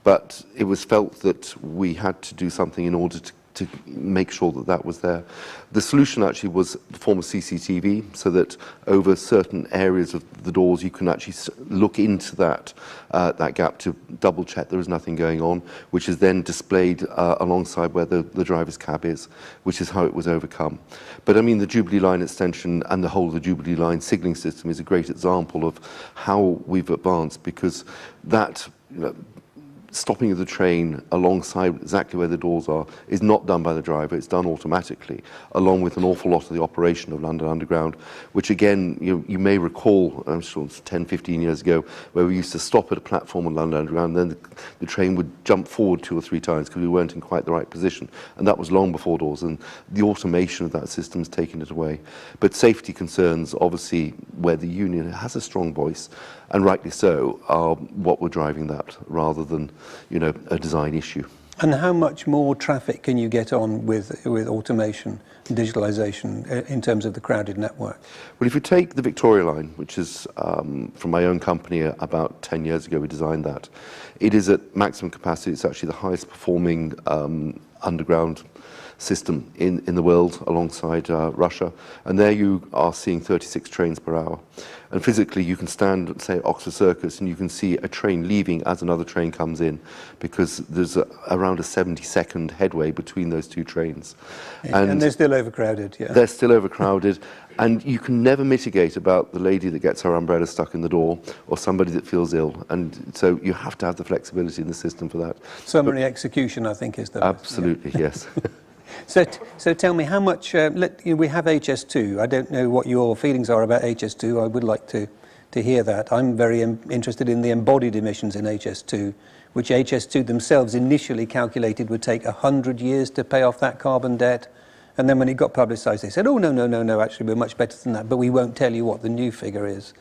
But it was felt that we had to do something in order to make sure that that was there. The solution actually was the form of CCTV, so that over certain areas of the doors you can actually look into that gap to double check there is nothing going on, which is then displayed alongside where the driver's cab is, which is how it was overcome. But I mean, the Jubilee line extension and the whole of the Jubilee line signalling system is a great example of how we've advanced, because that, you know, stopping of the train alongside exactly where the doors are is not done by the driver, it's done automatically, along with an awful lot of the operation of London Underground, which again, you may recall, I'm sure it's 10, 15 years ago, where we used to stop at a platform on London Underground, and then the train would jump forward 2 or 3 times because we weren't in quite the right position. And that was long before doors, and the automation of that system has taken it away. But safety concerns, obviously, where the union has a strong voice, and rightly so, are what we're driving that, rather than, you know, a design issue. And how much more traffic can you get on with automation and digitalisation in terms of the crowded network? Well, if you take the Victoria line, which is from my own company about 10 years ago, we designed that. It is at maximum capacity. It's actually the highest performing underground system in the world, alongside Russia. And there you are seeing 36 trains per hour. And physically you can stand, say, at Oxford Circus, and you can see a train leaving as another train comes in, because there's around a 70-second headway between those 2 trains. And they're still overcrowded, yeah. They're still overcrowded. And you can never mitigate about the lady that gets her umbrella stuck in the door, or somebody that feels ill. And so you have to have the flexibility in the system for that. Summary execution, I think, is the absolutely, yeah. Yes. So tell me, how much, we have HS2. I don't know what your feelings are about HS2. I would like to hear that. I'm very interested in the embodied emissions in HS2, which HS2 themselves initially calculated would take 100 years to pay off that carbon debt. And then when it got publicised, they said, oh, no, actually, we're much better than that, but we won't tell you what the new figure is.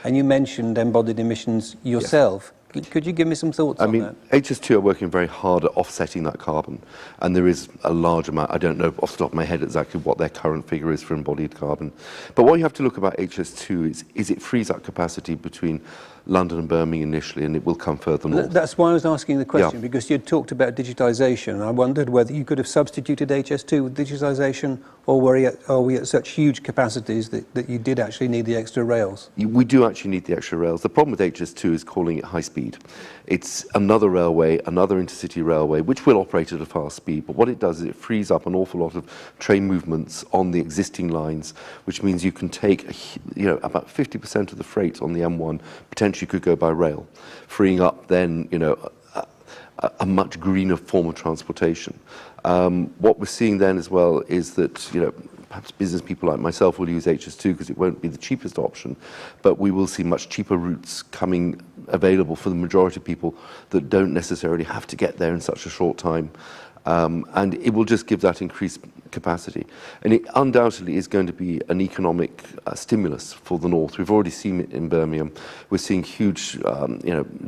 And you mentioned embodied emissions yourself. Yes. Could you give me some thoughts on that? I mean, HS2 are working very hard at offsetting that carbon, and there is a large amount. I don't know off the top of my head exactly what their current figure is for embodied carbon. But what you have to look about HS2 is it frees up capacity between London and Birmingham initially, and it will come further north. That's why I was asking the question, because you'd talked about digitisation. I wondered whether you could have substituted HS2 with digitisation, or are we at such huge capacities that you did actually need the extra rails? We do actually need the extra rails. The problem with HS2 is calling it high speed. It's another railway, another intercity railway, which will operate at a fast speed, but what it does is it frees up an awful lot of train movements on the existing lines, which means you can take, about 50% of the freight on the M1 potentially could go by rail, freeing up then, a much greener form of transportation. What we're seeing then as well is that, perhaps business people like myself will use HS2 because it won't be the cheapest option, but we will see much cheaper routes coming available for the majority of people that don't necessarily have to get there in such a short time. And it will just give that increased capacity. And it undoubtedly is going to be an economic stimulus for the north. We've already seen it in Birmingham. We're seeing huge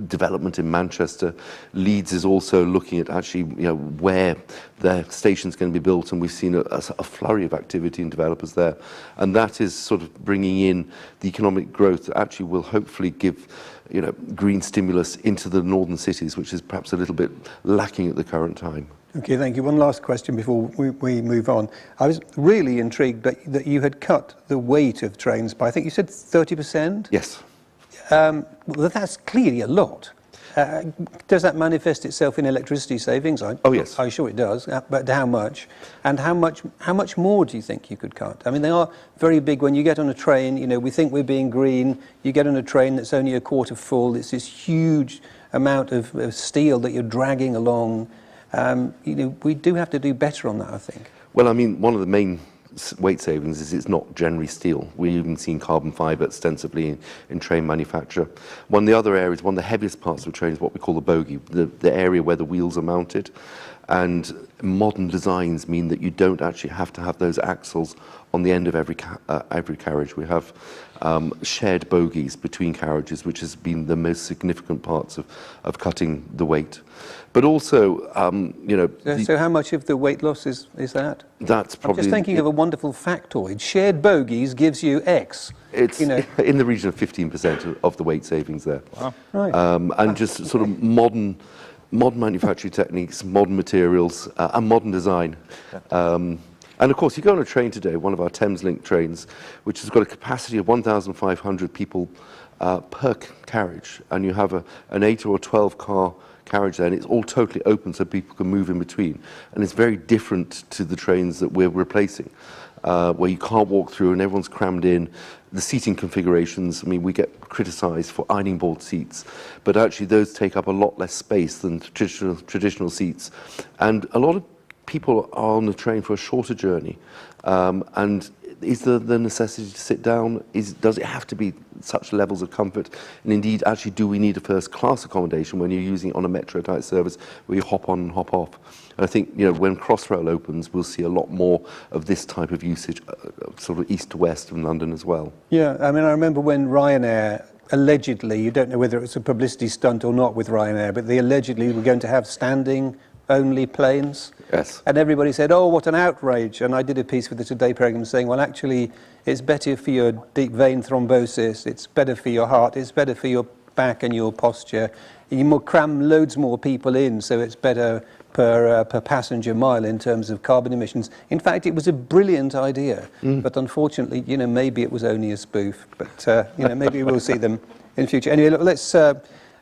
development in Manchester. Leeds is also looking at actually where their station's going to be built, and we've seen a flurry of activity in developers there. And that is sort of bringing in the economic growth that actually will hopefully give green stimulus into the northern cities, which is perhaps a little bit lacking at the current time. Okay, thank you. One last question before we move on. I was really intrigued that you had cut the weight of trains by, I think you said 30%? Yes. Well, that's clearly a lot. Does that manifest itself in electricity savings? Oh, yes. I'm sure it does, but how much? And how much more do you think you could cut? I mean, they are very big. When you get on a train, we think we're being green. You get on a train that's only a quarter full. It's this huge amount of steel that you're dragging along. We do have to do better on that, I think. Well, I mean, one of the main weight savings is it's not generally steel. We've even seen carbon fibre extensively in train manufacture. One of the other areas, one of the heaviest parts of a train is what we call the bogie, the area where the wheels are mounted. And modern designs mean that you don't actually have to have those axles on the end of every carriage. We have shared bogies between carriages, which has been the most significant parts of cutting the weight. But also, So how much of the weight loss is that? That's probably... I'm just thinking of a wonderful factoid. Shared bogies gives you X. It's in the region of 15% of the weight savings there. Wow. Right. And just sort of modern manufacturing techniques, modern materials, and modern design. And of course, you go on a train today, one of our Thameslink trains, which has got a capacity of 1,500 people per carriage, and you have an 8 or 12 car carriage there, and it's all totally open so people can move in between. And it's very different to the trains that we're replacing, where you can't walk through and everyone's crammed in. The seating configurations, I mean, we get criticised for ironing board seats, but actually those take up a lot less space than traditional seats. And a lot of people are on the train for a shorter journey. And is there the necessity to sit down? Does it have to be such levels of comfort? And indeed, actually, do we need a first-class accommodation when you're using it on a metro-type service where you hop on and hop off? And I think, when Crossrail opens, we'll see a lot more of this type of usage, sort of east to west in London as well. Yeah, I mean, I remember when Ryanair, allegedly, you don't know whether it's a publicity stunt or not with Ryanair, but they allegedly were going to have standing-only planes. Yes. And everybody said, oh, what an outrage. And I did a piece for the Today programme saying, well, actually, it's better for your deep vein thrombosis, it's better for your heart, it's better for your back and your posture. You cram loads more people in, so it's better per passenger mile in terms of carbon emissions. In fact, it was a brilliant idea, but unfortunately, maybe it was only a spoof. But, maybe we'll see them in future. Anyway, look,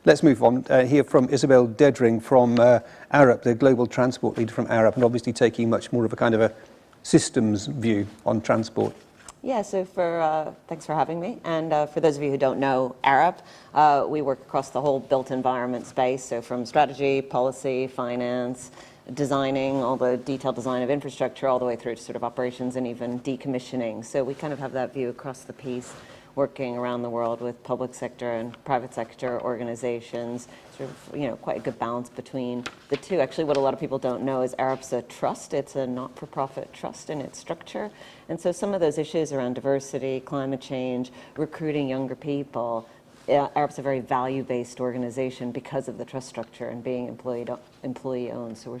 let's move on. Hear from Isabel Dedring from Arup, the global transport leader from Arup, and obviously taking much more of a kind of a systems view on transport. Yeah, so thanks for having me. And for those of you who don't know Arup, we work across the whole built environment space, so from strategy, policy, finance, designing, all the detailed design of infrastructure, all the way through to sort of operations and even decommissioning. So we kind of have that view across the piece, working around the world with public sector and private sector organizations, sort of, quite a good balance between the two. Actually, what a lot of people don't know is Arup's a trust. It's a not-for-profit trust in its structure. And so some of those issues around diversity, climate change, recruiting younger people, Arup's a very value-based organization because of the trust structure and being employee-owned. So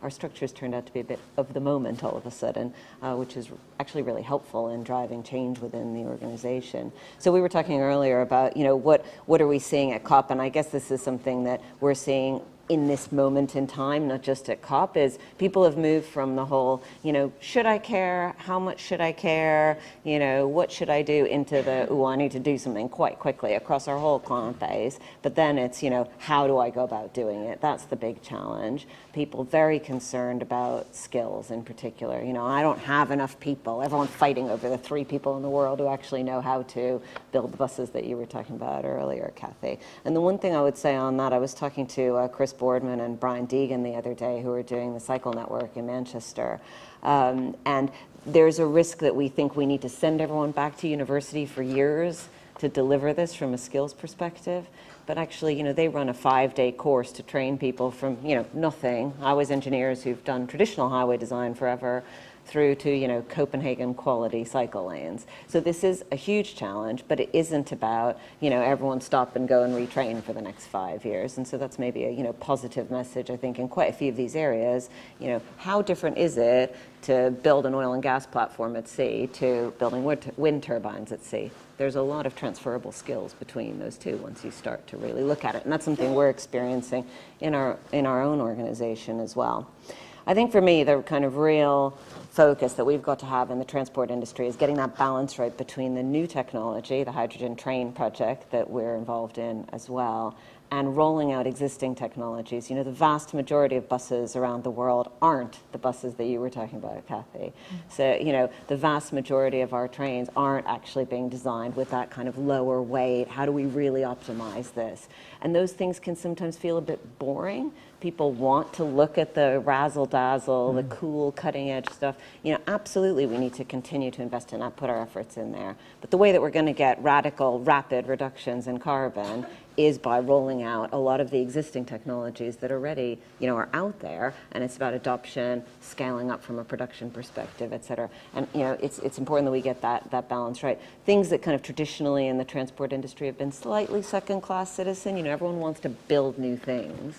our structures turned out to be a bit of the moment all of a sudden, which is actually really helpful in driving change within the organization. So we were talking earlier about, what are we seeing at COP? And I guess this is something that we're seeing in this moment in time, not just at COP, is people have moved from the whole, should I care? How much should I care? What should I do? Into the, I need to do something quite quickly across our whole client base. But then it's, how do I go about doing it? That's the big challenge. People very concerned about skills in particular. I don't have enough people. Everyone fighting over the 3 people in the world who actually know how to build the buses that you were talking about earlier, Kathy. And the one thing I would say on that, I was talking to Chris Boardman and Brian Deegan the other day, who are doing the Cycle Network in Manchester. And there's a risk that we think we need to send everyone back to university for years to deliver this from a skills perspective. but actually, they run a 5-day course to train people from, nothing, highways engineers who've done traditional highway design forever, through to, Copenhagen quality cycle lanes. So this is a huge challenge, but it isn't about, everyone stop and go and retrain for the next 5 years. And so that's maybe a, positive message, I think, in quite a few of these areas. How different is it to build an oil and gas platform at sea to building wind turbines at sea? There's a lot of transferable skills between those two once you start to really look at it. And that's something we're experiencing in our own organization as well. I think for me, the kind of real focus that we've got to have in the transport industry is getting that balance right between the new technology, the hydrogen train project that we're involved in as well, and rolling out existing technologies. The vast majority of buses around the world aren't the buses that you were talking about, Kathy. So, the vast majority of our trains aren't actually being designed with that kind of lower weight. How do we really optimize this? And those things can sometimes feel a bit boring. People want to look at the razzle-dazzle, the cool, cutting-edge stuff. Absolutely, we need to continue to invest in that, put our efforts in there. But the way that we're going to get radical, rapid reductions in carbon is by rolling out a lot of the existing technologies that already, are out there, and it's about adoption, scaling up from a production perspective, et cetera. And, it's important that we get that balance right. Things that kind of traditionally in the transport industry have been slightly second-class citizen, everyone wants to build new things.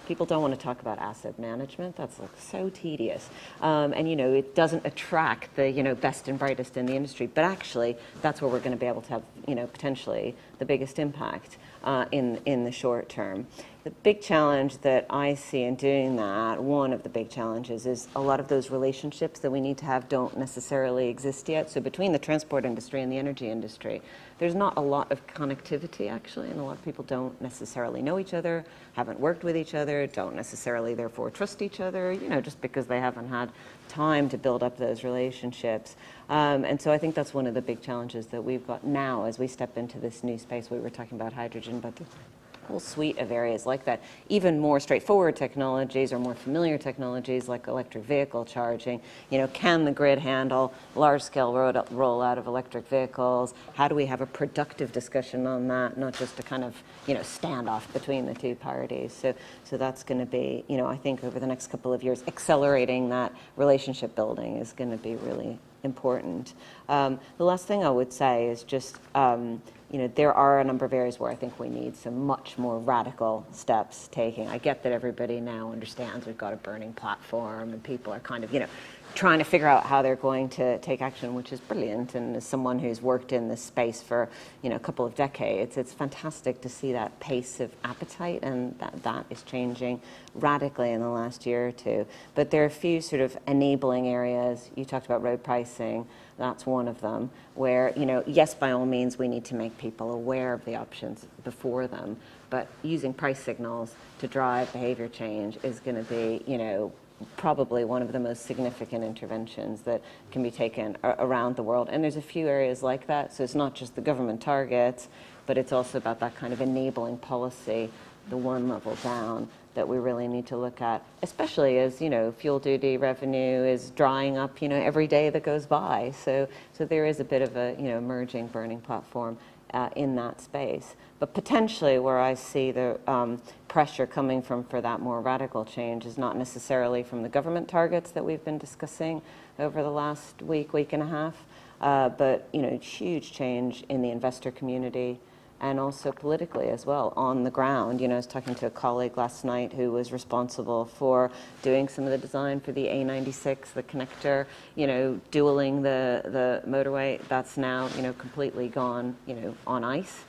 People don't want to talk about asset management. That's so tedious. And, it doesn't attract the, best and brightest in the industry. But actually, that's where we're going to be able to have, potentially the biggest impact in the short term. The big challenge that I see in doing that, one of the big challenges, is a lot of those relationships that we need to have don't necessarily exist yet. So between the transport industry and the energy industry, there's not a lot of connectivity, actually, and a lot of people don't necessarily know each other, haven't worked with each other, don't necessarily, therefore, trust each other, just because they haven't had time to build up those relationships. And so I think that's one of the big challenges that we've got now as we step into this new space. We were talking about hydrogen, but the whole suite of areas like that. Even more straightforward technologies or more familiar technologies like electric vehicle charging. Can the grid handle large-scale rollout of electric vehicles? How do we have a productive discussion on that, not just a kind of, standoff between the two parties? So that's going to be, I think over the next couple of years, accelerating that relationship building is going to be really important. The last thing I would say is just, there are a number of areas where I think we need some much more radical steps taking. I get that everybody now understands we've got a burning platform and people are kind of, trying to figure out how they're going to take action, which is brilliant. And as someone who's worked in this space for, a couple of decades, it's fantastic to see that pace of appetite, and that is changing radically in the last year or two. But there are a few sort of enabling areas. You talked about road pricing. That's one of them where, yes, by all means, we need to make people aware of the options before them, but using price signals to drive behavior change is going to be, probably one of the most significant interventions that can be taken around the world. And there's a few areas like that. So it's not just the government targets, but it's also about that kind of enabling policy, the one level down, that we really need to look at, especially as, fuel duty revenue is drying up, every day that goes by. So there is a bit of a, emerging burning platform in that space. But potentially where I see the pressure coming from for that more radical change is not necessarily from the government targets that we've been discussing over the last week and a half, but huge change in the investor community and also politically as well on the ground. I was talking to a colleague last night who was responsible for doing some of the design for the A96, the connector, dualing the motorway. That's now, completely gone, on ice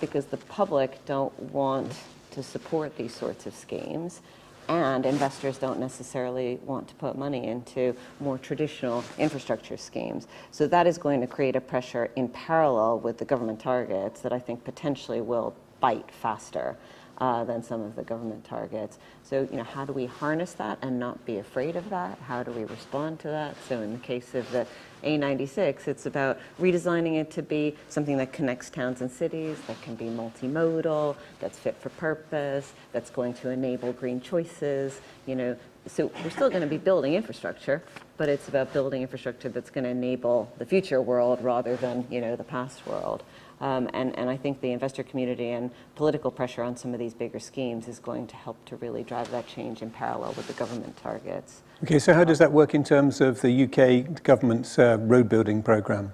because the public don't want to support these sorts of schemes. And investors don't necessarily want to put money into more traditional infrastructure schemes. So that is going to create a pressure in parallel with the government targets that I think potentially will bite faster than some of the government targets. So, how do we harness that and not be afraid of that? How do we respond to that? So in the case of the A96, it's about redesigning it to be something that connects towns and cities, that can be multimodal, that's fit for purpose, that's going to enable green choices, So we're still going to be building infrastructure, but it's about building infrastructure that's going to enable the future world rather than, the past world. And I think the investor community and political pressure on some of these bigger schemes is going to help to really drive that change in parallel with the government targets. Okay, so how does that work in terms of the UK government's road building programme?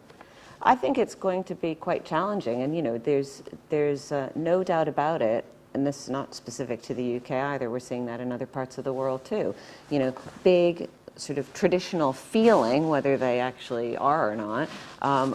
I think it's going to be quite challenging, and there's no doubt about it. And this is not specific to the UK either. We're seeing that in other parts of the world too. Big sort of traditional feeling, whether they actually are or not,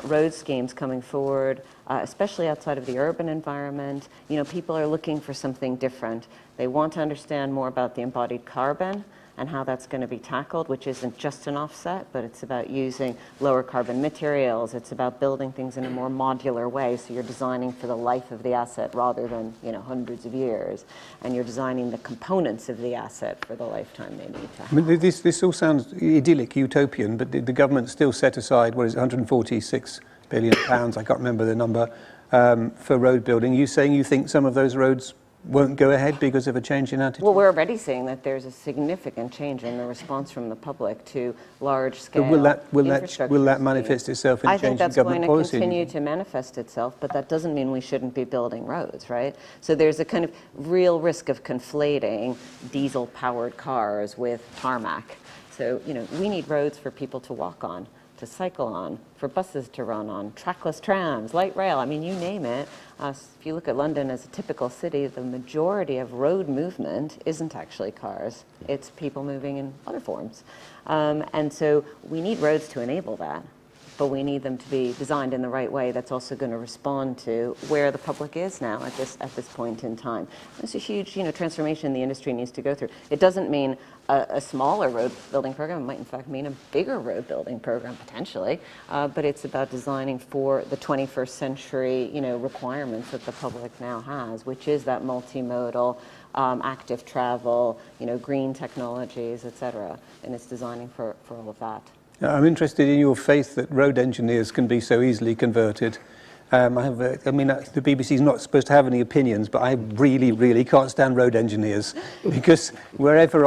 road schemes coming forward, especially outside of the urban environment. People are looking for something different. They want to understand more about the embodied carbon and how that's going to be tackled, which isn't just an offset, but it's about using lower carbon materials. It's about building things in a more modular way, so you're designing for the life of the asset rather than hundreds of years, and you're designing the components of the asset for the lifetime they need to have. I mean, this all sounds idyllic, utopian, but the government still set aside, 146 billion pounds, I can't remember the number, for road building. You saying you think some of those roads won't go ahead because of a change in attitude? Well, we're already seeing that there's a significant change in the response from the public to large-scale infrastructure. Will that manifest itself in changing government policy? I think that's going to continue to manifest itself, but that doesn't mean we shouldn't be building roads, right? So there's a kind of real risk of conflating diesel-powered cars with tarmac. So, we need roads for people to walk on, to cycle on, for buses to run on, trackless trams, light rail, you name it. If you look at London as a typical city, the majority of road movement isn't actually cars. It's people moving in other forms. And so we need roads to enable that, but we need them to be designed in the right way that's also going to respond to where the public is now at this point in time. It's a huge transformation the industry needs to go through. It doesn't mean a smaller road building program. It might in fact mean a bigger road building program potentially, but it's about designing for the 21st century requirements that the public now has, which is that multimodal, active travel, green technologies, et cetera, and it's designing for all of that. I'm interested in your faith that road engineers can be so easily converted. The BBC is not supposed to have any opinions, but I really, really can't stand road engineers because wherever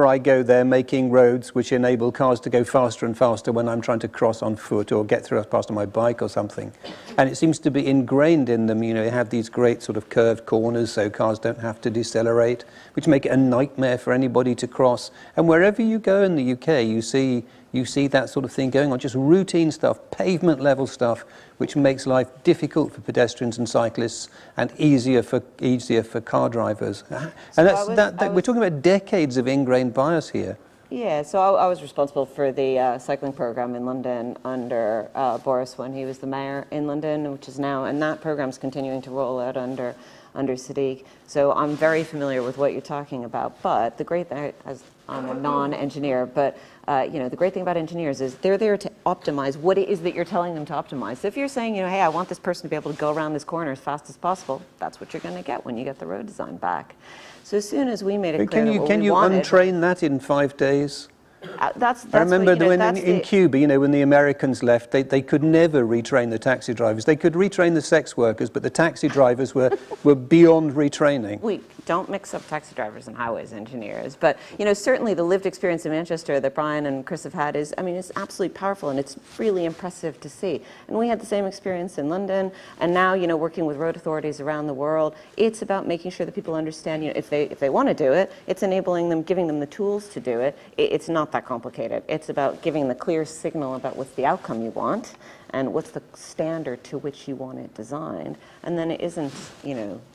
I go, they're making roads which enable cars to go faster and faster when I'm trying to cross on foot or get through past on my bike or something. And it seems to be ingrained in them. They have these great sort of curved corners so cars don't have to decelerate, which make it a nightmare for anybody to cross. And wherever you go in the UK, you see that sort of thing going on, just routine stuff, pavement level stuff, which makes life difficult for pedestrians and cyclists and easier for car drivers. And we're talking about decades of ingrained bias here. Yeah, so I was responsible for the cycling program in London under Boris when he was the mayor in London, which is now, and that program's continuing to roll out under Sadiq. So I'm very familiar with what you're talking about. But the great thing, as I'm a non-engineer, but the great thing about engineers is they're there to optimize what it is that you're telling them to optimize. So if you're saying, hey, I want this person to be able to go around this corner as fast as possible, that's what you're going to get when you get the road design back. So as soon as we made it clear that what we wanted... Can you untrain that in 5 days? That's I remember in Cuba, when the Americans left, they could never retrain the taxi drivers. They could retrain the sex workers, but the taxi drivers were beyond retraining. We don't mix up taxi drivers and highways engineers, but certainly the lived experience in Manchester that Brian and Chris have had is, it's absolutely powerful and it's really impressive to see. And we had the same experience in London, and now working with road authorities around the world, it's about making sure that people understand, if they want to do it, it's enabling them, giving them the tools to do it. It's not that complicated. It's about giving the clear signal about what's the outcome you want and what's the standard to which you want it designed. And then it isn't,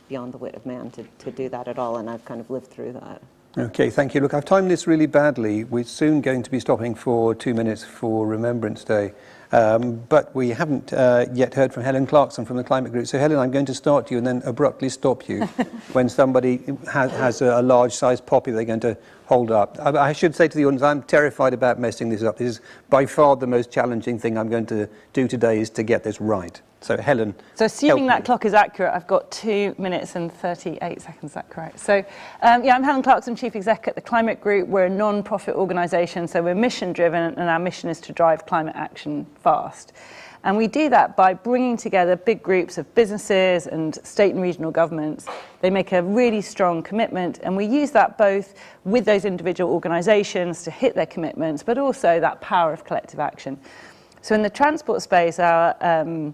beyond the wit of man to do that at all, and I've kind of lived through that. Okay, thank you. Look, I've timed this really badly. We're soon going to be stopping for 2 minutes for Remembrance Day. But we haven't yet heard from Helen Clarkson from the Climate Group. So Helen, I'm going to start you and then abruptly stop you when somebody has a large-sized poppy they're going to hold up. I should say to the audience, I'm terrified about messing this up. This is by far the most challenging thing I'm going to do today is to get this right. So Helen, so assuming that clock is accurate, I've got 2 minutes and 38 seconds, is that correct? So I'm Helen Clarkson, Chief Exec at the Climate Group. We're a non-profit organisation, so we're mission-driven, and our mission is to drive climate action fast. And we do that by bringing together big groups of businesses and state and regional governments. They make a really strong commitment, and we use that both with those individual organisations to hit their commitments, but also that power of collective action. So in the transport space, our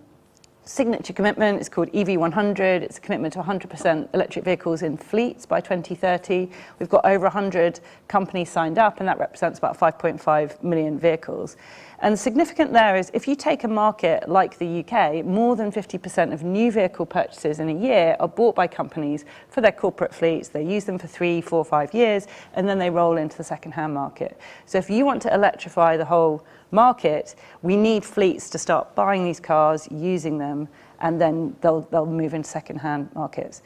signature commitment is called EV100. It's a commitment to 100% electric vehicles in fleets by 2030. We've got over 100 companies signed up, and that represents about 5.5 million vehicles. And significant there is, if you take a market like the UK, more than 50% of new vehicle purchases in a year are bought by companies for their corporate fleets. They use them for 3, 4, 5 years, and then they roll into the second-hand market. So if you want to electrify the whole market, we need fleets to start buying these cars, using them, and then they'll move into second-hand markets.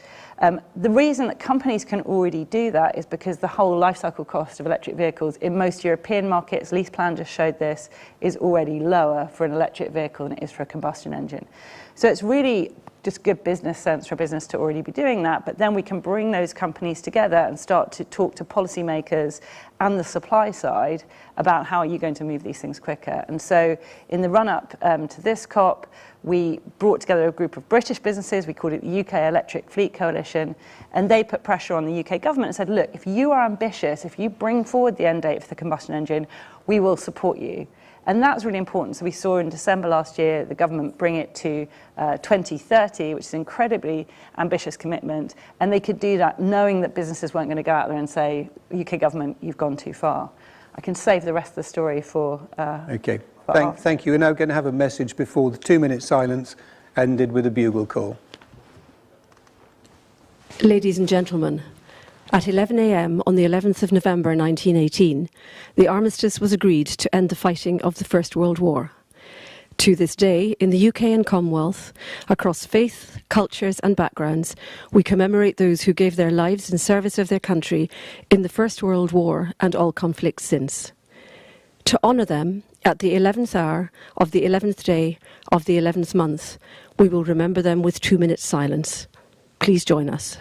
The reason that companies can already do that is because the whole life cycle cost of electric vehicles in most European markets, LeasePlan just showed this, is already lower for an electric vehicle than it is for a combustion engine. So it's really just good business sense for a business to already be doing that, but then we can bring those companies together and start to talk to policymakers and the supply side about how are you going to move these things quicker. And so in the run-up to this COP, we brought together a group of British businesses, we called it the UK Electric Fleet Coalition, and they put pressure on the UK government and said, look, if you are ambitious, if you bring forward the end date for the combustion engine, we will support you. And that's really important. So we saw in December last year, the government bring it to 2030, which is an incredibly ambitious commitment. And they could do that knowing that businesses weren't going to go out there and say, UK government, you've gone too far. I can save the rest of the story for... Okay. Thank you. We're now going to have a message before the 2-minute silence ended with a bugle call. Ladies and gentlemen, at 11 a.m. on the 11th of November 1918, the armistice was agreed to end the fighting of the First World War. To this day, in the UK and Commonwealth, across faith, cultures and backgrounds, we commemorate those who gave their lives in service of their country in the First World War and all conflicts since. To honour them, at the 11th hour of the 11th day of the 11th month, we will remember them with 2 minutes silence. Please join us.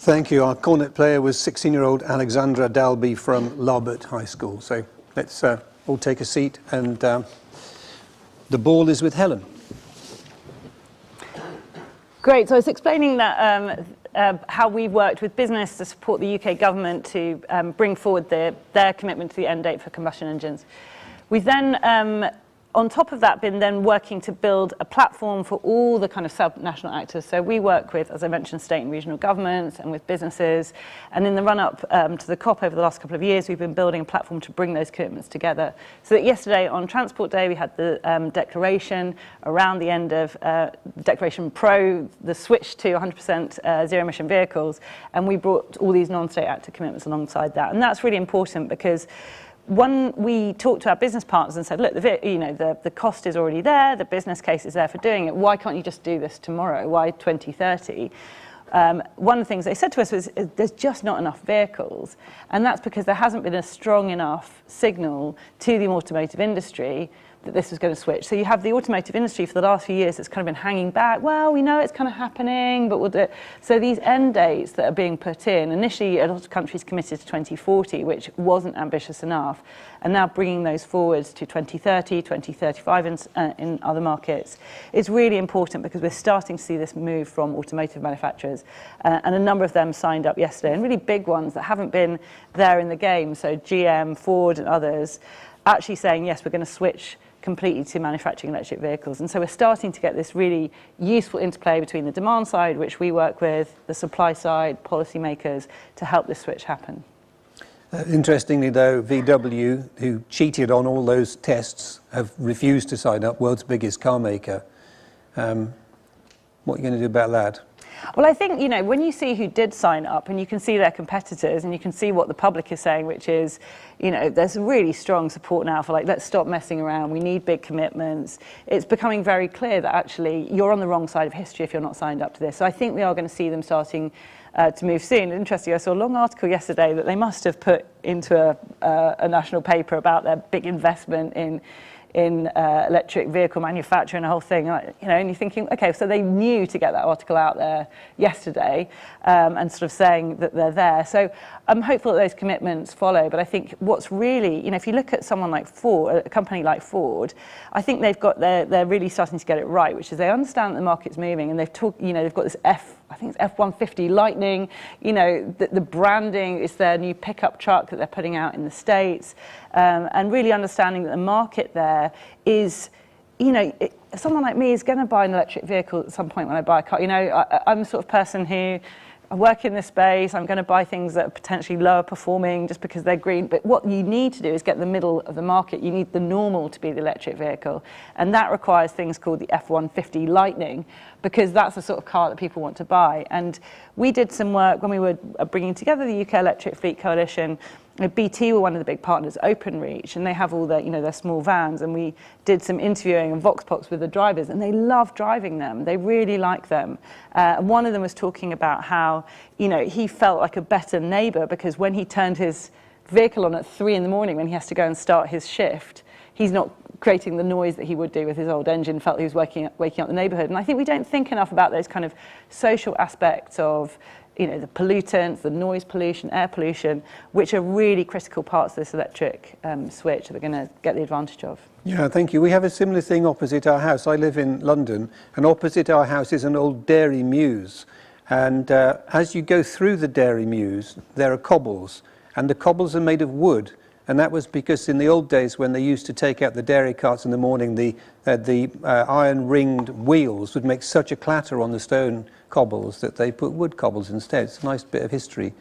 Thank you. Our cornet player was 16-year-old Alexandra Dalby from Larbert High School. So let's all take a seat, and the ball is with Helen. Great. So I was explaining that how we've worked with business to support the UK government to bring forward their commitment to the end date for combustion engines. We've then, on top of that, been then working to build a platform for all the kind of sub-national actors. So we work with, as I mentioned, state and regional governments and with businesses. And in the run-up to the COP over the last couple of years, we've been building a platform to bring those commitments together. So that yesterday on Transport Day, we had the declaration around the end of Declaration Pro, the switch to 100% zero-emission vehicles. And we brought all these non-state actor commitments alongside that. And that's really important because when we talked to our business partners and said, look, the cost is already there, the business case is there for doing it, why can't you just do this tomorrow? Why 2030? One of the things they said to us was, there's just not enough vehicles. And that's because there hasn't been a strong enough signal to the automotive industry that this was going to switch. So you have the automotive industry for the last few years that's kind of been hanging back. Well, we know it's kind of happening, but we'll do it. So these end dates that are being put in, initially a lot of countries committed to 2040, which wasn't ambitious enough, and now bringing those forwards to 2030, 2035 in other markets. It's really important because we're starting to see this move from automotive manufacturers, and a number of them signed up yesterday, and really big ones that haven't been there in the game, so GM, Ford and others, actually saying, yes, we're going to switch completely to manufacturing electric vehicles. And so we're starting to get this really useful interplay between the demand side, which we work with, the supply side, policymakers, to help this switch happen. Interestingly, though, VW, who cheated on all those tests, have refused to sign up, world's biggest car maker. What are you going to do about that? Well, I think, when you see who did sign up and you can see their competitors and you can see what the public is saying, which is, there's really strong support now for let's stop messing around. We need big commitments. It's becoming very clear that actually you're on the wrong side of history if you're not signed up to this. So I think we are going to see them starting to move soon. Interesting, I saw a long article yesterday that they must have put into a national paper about their big investment in electric vehicle manufacture and the whole thing, and you're thinking, okay, so they knew to get that article out there yesterday and sort of saying that they're there. So I'm hopeful that those commitments follow, but I think what's really, if you look at someone like Ford, a company like Ford, I think they're really starting to get it right, which is they understand that the market's moving, and they've got this I think it's F-150 Lightning, the branding is their new pickup truck that they're putting out in the States, and really understanding that the market there is, someone like me is going to buy an electric vehicle at some point when I buy a car. I'm the sort of person who, I work in this space, I'm going to buy things that are potentially lower performing just because they're green. But what you need to do is get the middle of the market. You need the normal to be the electric vehicle. And that requires things called the F-150 Lightning, because that's the sort of car that people want to buy. And we did some work when we were bringing together the UK Electric Fleet Coalition. BT were one of the big partners, OpenReach, and they have all their, their small vans, and we did some interviewing and vox pops with the drivers, and they love driving them. They really like them. And one of them was talking about how, he felt like a better neighbour because when he turned his vehicle on at 3 in the morning when he has to go and start his shift, he's not creating the noise that he would do with his old engine, felt he was waking up the neighbourhood. And I think we don't think enough about those kind of social aspects of the pollutants, the noise pollution, air pollution, which are really critical parts of this electric switch that we're going to get the advantage of. Yeah, thank you. We have a similar thing opposite our house. I live in London, and opposite our house is an old dairy mews. And as you go through the dairy mews, there are cobbles, and the cobbles are made of wood. And that was because in the old days when they used to take out the dairy carts in the morning, the iron-ringed wheels would make such a clatter on the stone cobbles that they put wood cobbles instead. It's a nice bit of history.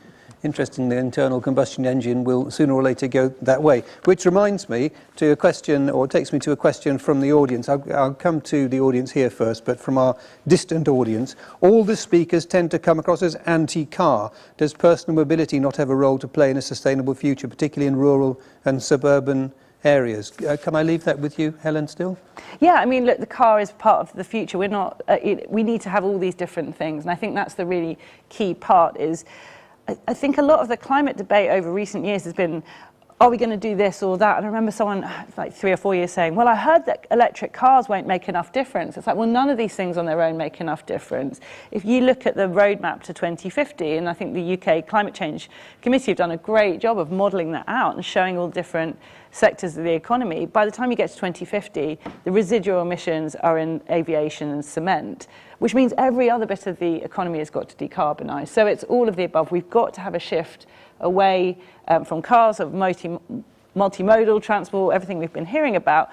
Interesting, the internal combustion engine will sooner or later go that way. Which reminds me to a question, or takes me to a question from the audience. I'll come to the audience here first, but from our distant audience, all the speakers tend to come across as anti-car. Does personal mobility not have a role to play in a sustainable future, particularly in rural and suburban areas? Can I leave that with you, Helen, still? Yeah, I mean, look, the car is part of the future. We're not, we need to have all these different things. And I think that's the really key part is, I think a lot of the climate debate over recent years has been are we going to do this or that? And I remember someone like 3 or 4 years saying, well, I heard that electric cars won't make enough difference. It's like, well, none of these things on their own make enough difference. If you look at the roadmap to 2050, and I think the UK Climate Change Committee have done a great job of modelling that out and showing all different sectors of the economy, by the time you get to 2050, the residual emissions are in aviation and cement, which means every other bit of the economy has got to decarbonise. So it's all of the above. We've got to have a shift away from cars, of multimodal transport, everything we've been hearing about,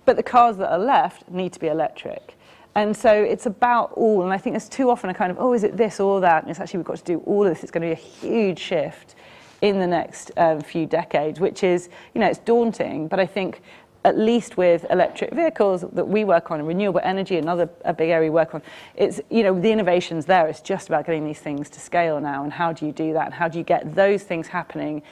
but the cars that are left need to be electric. And so it's about all, and I think there's too often a kind of, oh, is it this or that? And it's actually, we've got to do all of this. It's going to be a huge shift in the next few decades, which is, it's daunting, but I think at least with electric vehicles that we work on, and renewable energy, a big area we work on, it's, the innovation's there. It's just about getting these things to scale now, and how do you do that, and how do you get those things happening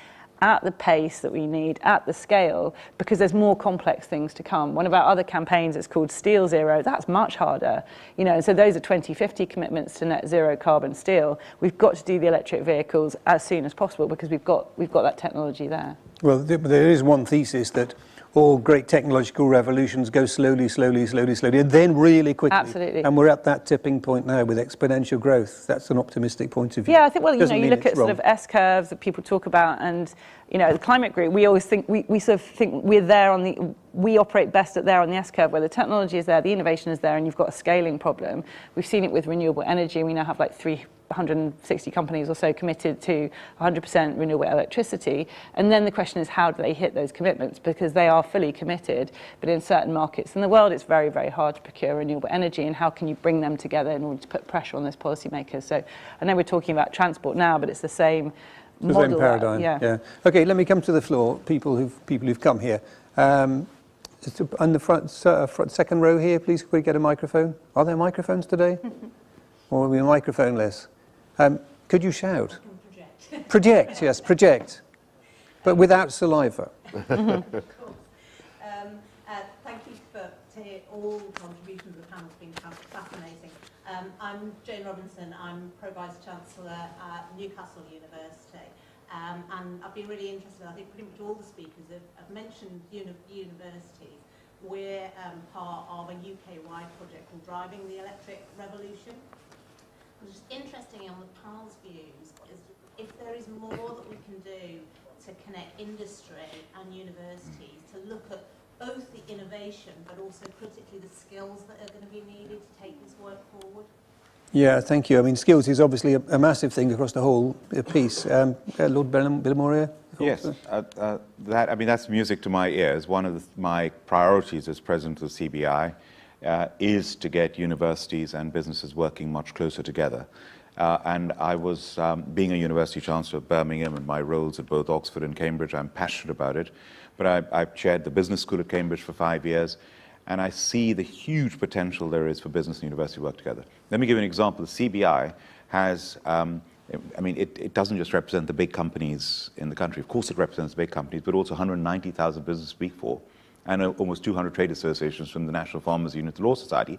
at the pace that we need, at the scale, because there's more complex things to come. One of our other campaigns is called Steel Zero. That's much harder, and so those are 2050 commitments to net zero carbon steel. We've got to do the electric vehicles as soon as possible because we've got that technology there. Well, there is one thesis that all great technological revolutions go slowly, and then really quickly. Absolutely. And we're at that tipping point now with exponential growth. That's an optimistic point of view. Yeah, I think, you Doesn't mean look at it's sort wrong. of S-curves that people talk about, and, the climate group, we always think, we sort of think we operate best there on the S-curve, where the technology is there, the innovation is there, and you've got a scaling problem. We've seen it with renewable energy. We now have like 360 companies or so committed to 100% renewable electricity. And then the question is, how do they hit those commitments? Because they are fully committed, but in certain markets in the world, it's very, very hard to procure renewable energy. And how can you bring them together in order to put pressure on those policymakers? So I know we're talking about transport now, but it's the same model. The same paradigm. Yeah. Okay, let me come to the floor. People who've come here. Just on the front second row here, please. Could we get a microphone? Are there microphones today? Or are we microphoneless? Could you shout? Project, yes, project. But without saliva. Thank you to all contributions of the panel. It's been fascinating. I'm Jane Robinson. I'm Pro-Vice Chancellor at Newcastle University. And I've been really interested, I think pretty much all the speakers have mentioned universities. We're part of a UK-wide project called Driving the Electric Revolution. What's just interesting on the panel's views is if there is more that we can do to connect industry and universities to look at both the innovation but also critically the skills that are going to be needed to take this work forward. Yeah, thank you. I mean, skills is obviously a massive thing across the whole piece. Lord Billamore? Yes, that's music to my ears. One of my priorities as president of the CBI is to get universities and businesses working much closer together. And I was, being a university chancellor of Birmingham and my roles at both Oxford and Cambridge, I'm passionate about it. But I've chaired the business school at Cambridge for 5 years, and I see the huge potential there is for business and university to work together. Let me give you an example. The CBI has, it doesn't just represent the big companies in the country. Of course it represents big companies, but also 190,000 businesses speak for, and almost 200 trade associations from the National Farmers Union to Law Society.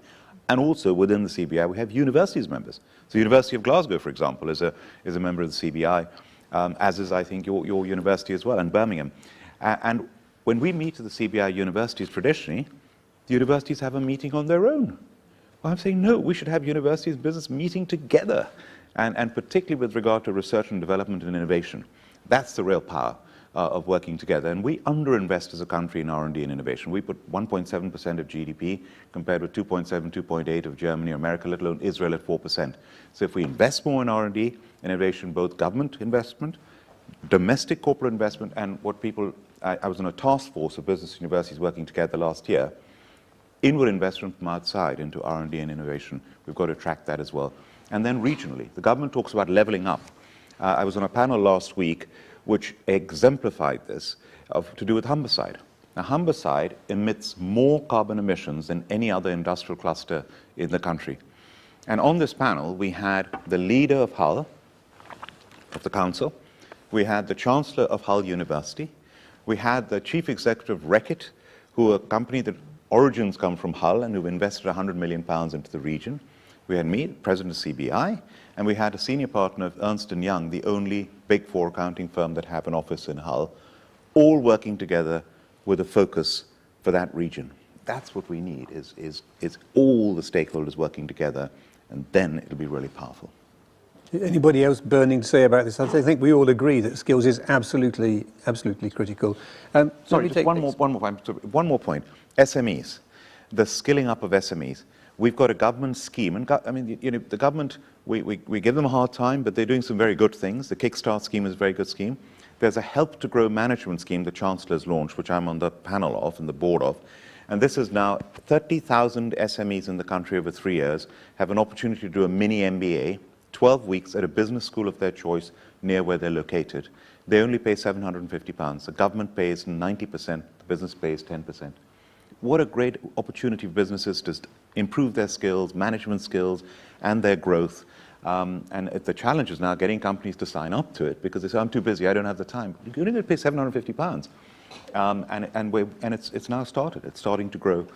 And also within the CBI, we have universities members. So the University of Glasgow, for example, is a member of the CBI, as is, I think, your university as well, and Birmingham. And when we meet at the CBI universities traditionally, the universities have a meeting on their own. Well, I'm saying, no, we should have universities and business meeting together, and particularly with regard to research and development and innovation. That's the real power of working together. And we underinvest as a country in R&D and innovation. We put 1.7% of GDP compared with 2.7, 2.8 of Germany or America, let alone Israel at 4%. So if we invest more in R&D, innovation, both government investment, domestic corporate investment, and what people, I was on a task force of business universities working together last year, inward investment from outside into R&D and innovation. We've got to track that as well. And then regionally, the government talks about levelling up. I was on a panel last week which exemplified this, to do with Humberside. Now, Humberside emits more carbon emissions than any other industrial cluster in the country. And on this panel, we had the leader of Hull, of the council, we had the chancellor of Hull University, we had the chief executive of Reckitt, who are a company that origins come from Hull and who've invested £100 million into the region. We had me, president of CBI, and we had a senior partner of Ernst & Young, the only Big Four accounting firm that have an office in Hull, all working together with a focus for that region. That's what we need, is all the stakeholders working together, and then it'll be really powerful. Anybody else burning to say about this? I think we all agree that skills is absolutely critical. Sorry, just one more point. SMEs, the skilling up of SMEs. We've got a government scheme, and I mean, you know, the government, we give them a hard time, but they're doing some very good things. The Kickstart scheme is a very good scheme. There's a Help to Grow management scheme the Chancellor's launched, which I'm on the panel of and the board of. And this is now 30,000 SMEs in the country over 3 years have an opportunity to do a mini MBA, 12 weeks at a business school of their choice near where they're located. They only pay £750. The government pays 90%, the business pays 10%. What a great opportunity for businesses to improve their skills, management skills, and their growth. And the challenge is now getting companies to sign up to it because they say, I'm too busy, I don't have the time. You're only going to pay £750. And it's now started. It's starting to grow.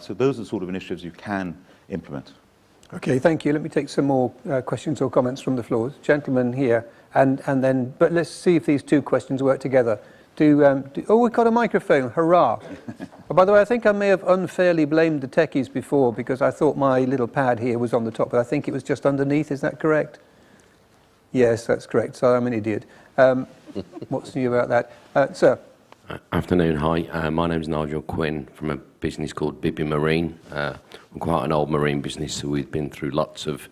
So those are the sort of initiatives you can implement. Okay, thank you. Let me take some more questions or comments from the floor. Gentlemen here, and then, but let's see if these two questions work together. Oh, we've got a microphone, hurrah. Oh, by the way, I think I may have unfairly blamed the techies before because I thought my little pad here was on the top, but I think it was just underneath, is that correct? Yes, that's correct, so I'm an idiot. What's new about that? Sir? Afternoon, hi. My name's Nigel Quinn from a business called Bibby Marine. We're quite an old marine business, so we've been through lots of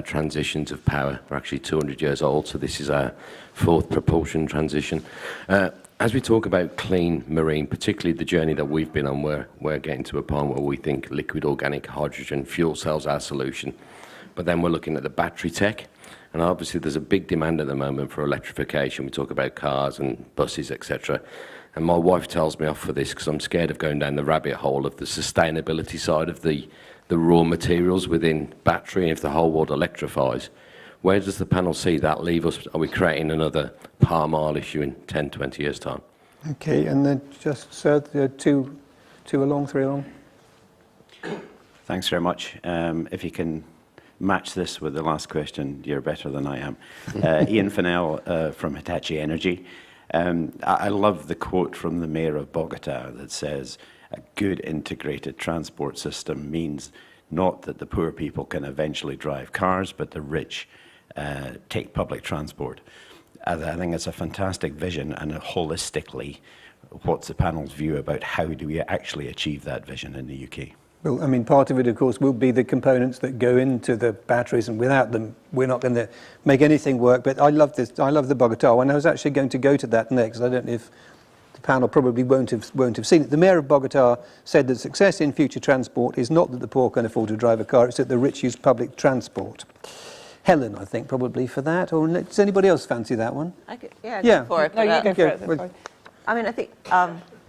transitions of power. We're actually 200 years old, so this is our fourth propulsion transition. As we talk about clean marine, particularly the journey that we've been on, we're getting to a point where we think liquid organic hydrogen fuel cells are our solution. But then we're looking at the battery tech, and obviously there's a big demand at the moment for electrification. We talk about cars and buses, etc. And my wife tells me off for this because I'm scared of going down the rabbit hole of the sustainability side of the raw materials within battery. If the whole world electrifies, where does the panel see that leave us? Are we creating another Palm Oil issue in 10, 20 years' time? Okay, and then just, sir, two along, three along. Thanks very much. If you can match this with the last question, you're better than I am. Ian Fennell from Hitachi Energy. I love the quote from the mayor of Bogota that says, a good integrated transport system means not that the poor people can eventually drive cars, but the rich take public transport. I think it's a fantastic vision, and holistically, what's the panel's view about how do we actually achieve that vision in the UK? Well, I mean, part of it, of course, will be the components that go into the batteries, and without them, we're not going to make anything work. But I love this. I love the Bogota one. I was actually going to go to that next. I don't know if the panel probably won't have seen it. The mayor of Bogota said that success in future transport is not that the poor can afford to drive a car; it's that the rich use public transport. Helen, I think, probably for that. Or does anybody else fancy that one? Yeah, Yeah. go for it. No, you go for it. I mean, I think,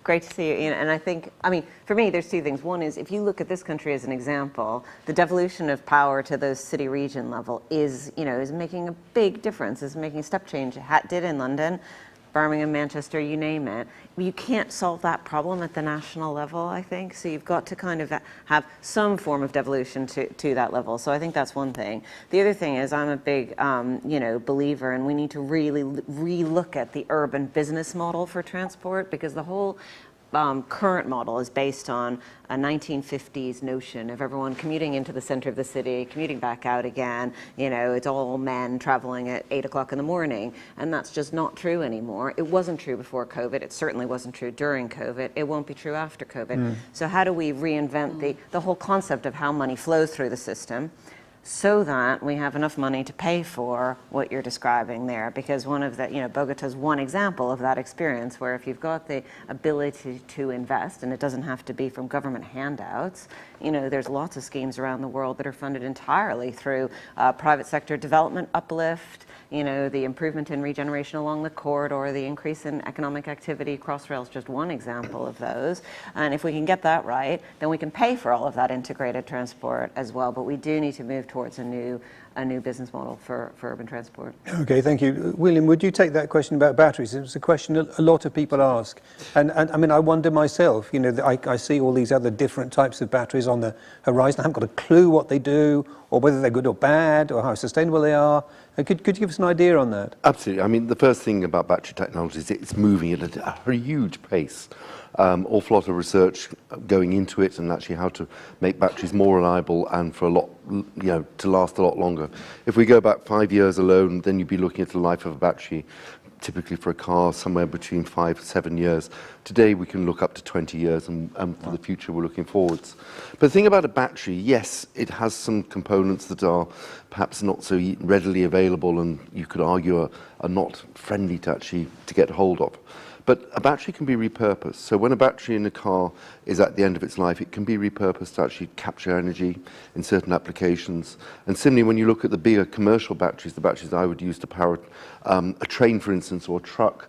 great to see you, Ian. And I think, I mean, for me, there's two things. One is, if you look at this country as an example, the devolution of power to those city region level is making a big difference, is making a step change. It did in London, Birmingham, Manchester, you name it. You can't solve that problem at the national level, I think. So you've got to kind of have some form of devolution to that level. So I think that's one thing. The other thing is, I'm a big, believer, and we need to really relook at the urban business model for transport, because the whole current model is based on a 1950s notion of everyone commuting into the center of the city, commuting back out again. It's all men traveling at 8 o'clock in the morning, and that's just not true anymore. It wasn't true before COVID. It certainly wasn't true during COVID. It won't be true after COVID. So how do we reinvent the whole concept of how money flows through the system, so that we have enough money to pay for what you're describing there? Because one of the, Bogota's one example of that experience, where if you've got the ability to invest, and it doesn't have to be from government handouts, there's lots of schemes around the world that are funded entirely through private sector development uplift, the improvement in regeneration along the corridor, the increase in economic activity. Crossrail is just one example of those. And if we can get that right, then we can pay for all of that integrated transport as well. But we do need to move towards a new business model for urban transport. Okay, thank you. William, would you take that question about batteries? It's a question a lot of people ask. And I mean, I wonder myself, you know, I see all these other different types of batteries on the horizon. I haven't got a clue what they do, or whether they're good or bad, or how sustainable they are. Could you give us an idea on that? Absolutely. I mean, the first thing about battery technology is it's moving at a huge pace. Awful lot of research going into it, and actually how to make batteries more reliable and for a lot, you know, to last a lot longer. If we go back 5 years alone, then you'd be looking at the life of a battery, typically for a car, somewhere between 5 to 7 years. Today we can look up to 20 years, and for the future we're looking forwards. But the thing about a battery, yes, it has some components that are perhaps not so readily available, and you could argue are not friendly to get hold of. But a battery can be repurposed. So when a battery in a car is at the end of its life, it can be repurposed to actually capture energy in certain applications. And similarly, when you look at the bigger commercial batteries, the batteries I would use to power a train, for instance, or a truck,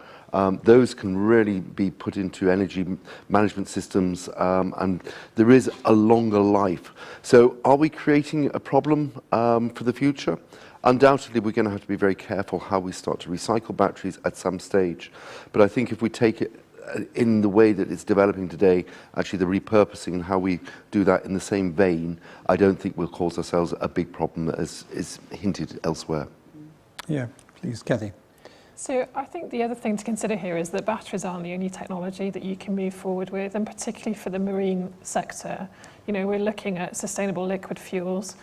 those can really be put into energy management systems, and there is a longer life. So are we creating a problem for the future? Undoubtedly, we're going to have to be very careful how we start to recycle batteries at some stage. But I think if we take it in the way that it's developing today, actually the repurposing and how we do that in the same vein, I don't think we'll cause ourselves a big problem as is hinted elsewhere. Yeah, please, Kathy. So I think the other thing to consider here is that batteries aren't the only technology that you can move forward with, and particularly for the marine sector. You know, we're looking at sustainable liquid fuels.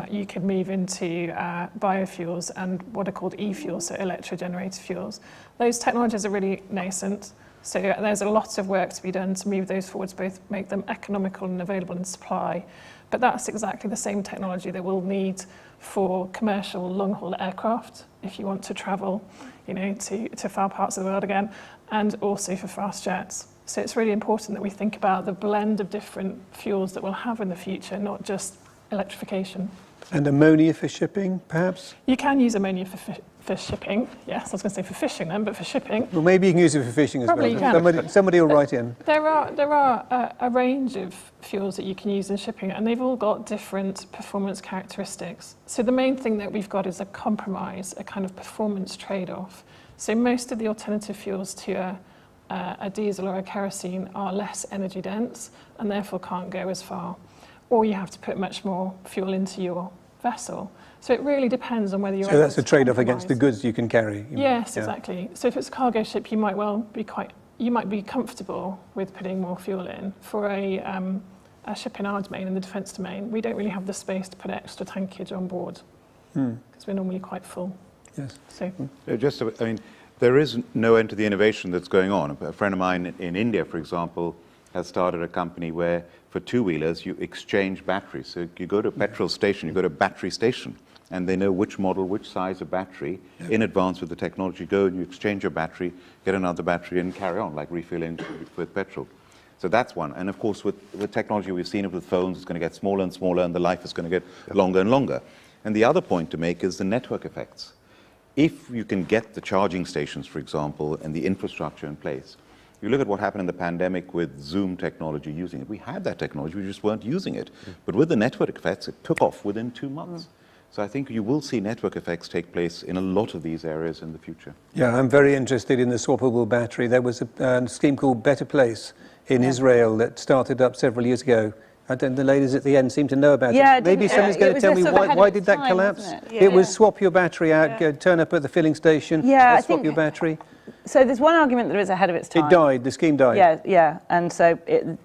You could move into biofuels and what are called e-fuels, so electro-generated fuels. Those technologies are really nascent, so there's a lot of work to be done to move those forwards, both make them economical and available in supply. But that's exactly the same technology that we'll need for commercial long-haul aircraft if you want to travel, you know, to far parts of the world again, and also for fast jets. So it's really important that we think about the blend of different fuels that we'll have in the future, not just electrification. And ammonia for shipping, perhaps? You can use ammonia for shipping. Yes, I was going to say for fishing then, but for shipping. Well, maybe you can use it for fishing as Probably well. you can. Somebody will write in. There are a range of fuels that you can use in shipping, and they've all got different performance characteristics. So the main thing that we've got is a compromise, a kind of performance trade-off. So most of the alternative fuels to a diesel or a kerosene are less energy dense and therefore can't go as far. Or you have to put much more fuel into your vessel. So it really depends on whether you're So that's a trade-off against the goods you can carry. Yes, exactly. So if it's a cargo ship, you might be comfortable with putting more fuel in. For a ship in our domain, in the defence domain, we don't really have the space to put extra tankage on board because we're normally quite full. Yes. So I mean, there is no end to the innovation that's going on. A friend of mine in India, for example, has started a company where for two-wheelers you exchange batteries. So you go to a petrol station, you go to a battery station, and they know which model, which size of battery in advance with the technology. Go and you exchange your battery, get another battery, and carry on, like refilling with petrol. So that's one. And of course, with technology, we've seen it with phones, it's going to get smaller and smaller, and the life is going to get longer and longer. And the other point to make is the network effects. If you can get the charging stations, for example, and the infrastructure in place, you look at what happened in the pandemic with Zoom technology using it. We had that technology, we just weren't using it. But with the network effects, it took off within 2 months. So I think you will see network effects take place in a lot of these areas in the future. Yeah, I'm very interested in the swappable battery. There was a scheme called Better Place in Israel that started up several years ago. And then the ladies at the end seem to know about it. Maybe somebody's going to tell me why did that collapse? It was swap your battery out, turn up at the filling station, swap your battery. So there's one argument that it was ahead of its time. It died, the scheme died. Yeah, and so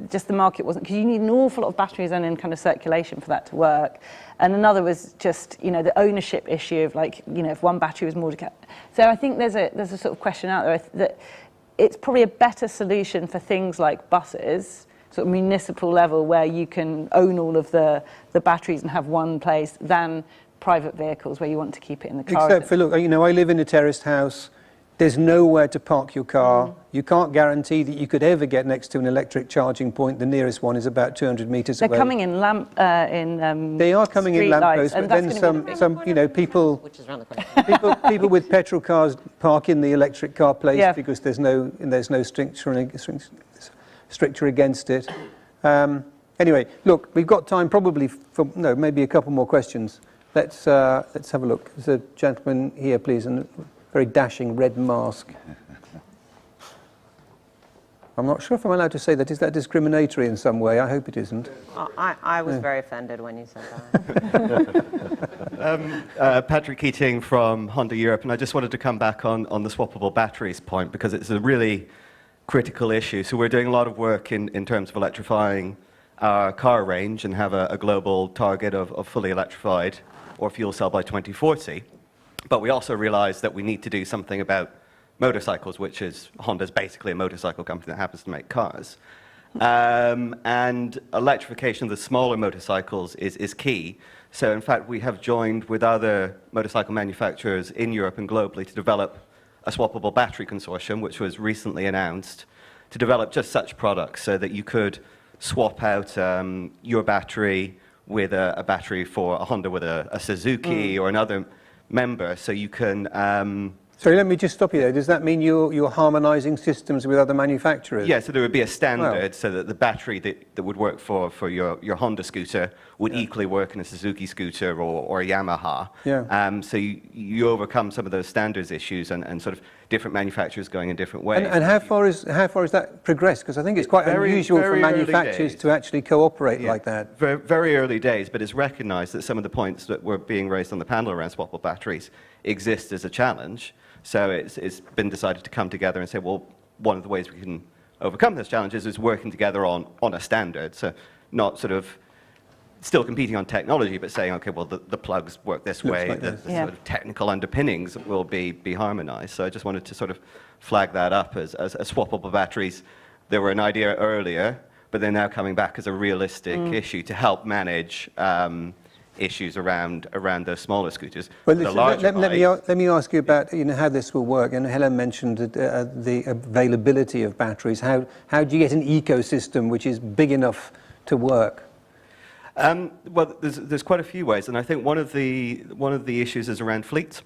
just the market wasn't, because you need an awful lot of batteries and in kind of circulation for that to work. And another was just, you know, the ownership issue of like, you know, if one battery was more to. So I think there's a sort of question out there that it's probably a better solution for things like buses, sort of municipal level, where you can own all of the batteries and have one place, than private vehicles where you want to keep it in the car. Except for, look, you know, I live in a terraced house. There's nowhere to park your car. You can't guarantee that you could ever get next to an electric charging point. The nearest one is about 200 metres away. They're coming in They are coming in lampposts, but then some you know, people with petrol cars park in the electric car place because there's no stricture against it. Anyway, look, we've got time probably for, no, maybe a couple more questions. Let's have a look. There's a gentleman here, please, in a very dashing red mask. I'm not sure if I'm allowed to say that. Is that discriminatory in some way? I hope it isn't. I was very offended when you said that. Patrick Keating from Honda Europe, and I just wanted to come back on the swappable batteries point because it's a really critical issue. So we're doing a lot of work in terms of electrifying our car range and have a global target of fully electrified or fuel cell by 2040. But we also realize that we need to do something about motorcycles, which is Honda's basically a motorcycle company that happens to make cars. And electrification of the smaller motorcycles is key. So in fact, we have joined with other motorcycle manufacturers in Europe and globally to develop a swappable battery consortium, which was recently announced, to develop just such products so that you could swap out your battery with a battery for a Honda with a Suzuki or another member, so you can... Sorry, let me just stop you there. Does that mean you're harmonising systems with other manufacturers? Yeah, so there would be a standard so that the battery that would work for your Honda scooter would equally work in a Suzuki scooter or a Yamaha. Yeah. So you overcome some of those standards issues and sort of different manufacturers going in different ways. And how far is that progressed? Because I think it's quite unusual for manufacturers to actually cooperate like that. Very, very early days, but it's recognised that some of the points that were being raised on the panel around swappable batteries exist as a challenge. So it's been decided to come together and say, well, one of the ways we can overcome those challenges is working together on a standard. So not sort of still competing on technology, but saying, okay, well, the plugs work this way, like the this. sort of technical underpinnings will be harmonized. So I just wanted to sort of flag that up as swappable batteries. They were an idea earlier, but they're now coming back as a realistic issue to help manage issues around those smaller scooters. Well, let me ask you about how this will work. And Helen mentioned the availability of batteries. How do you get an ecosystem which is big enough to work? Well, there's quite a few ways, and I think one of the issues is around fleets.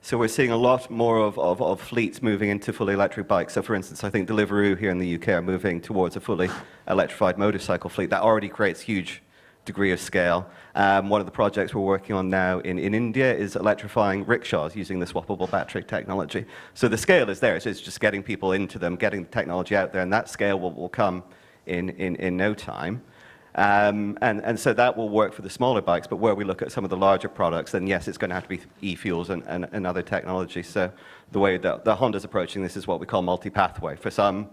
So we're seeing a lot more of fleets moving into fully electric bikes. So for instance, I think Deliveroo here in the UK are moving towards a fully electrified motorcycle fleet. That already creates huge degree of scale. One of the projects we're working on now in India is electrifying rickshaws using the swappable battery technology. So the scale is there, so it's just getting people into them, getting the technology out there, and that scale will come in no time. And so that will work for the smaller bikes, but where we look at some of the larger products, then yes, it's going to have to be e-fuels and other technology. So the way that the Honda's approaching this is what we call multi-pathway. For some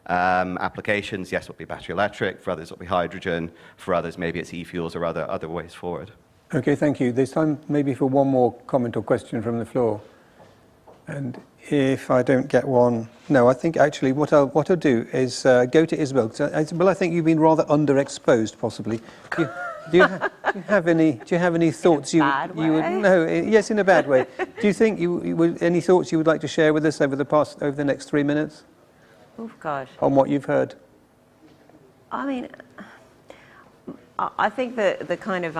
applications, yes, it'll be battery electric. For others, it'll be hydrogen. For others, maybe it's e-fuels or other ways forward. Okay, thank you. There's time maybe for one more comment or question from the floor. And if I don't get one, no, I think actually what I'll do is go to Isabel. Isabel, I think you've been rather underexposed, possibly. Do you have any thoughts you would? No, yes, in a bad way. Do you think any thoughts you would like to share with us over the next 3 minutes? Oh gosh. On what you've heard? I mean, I think the kind of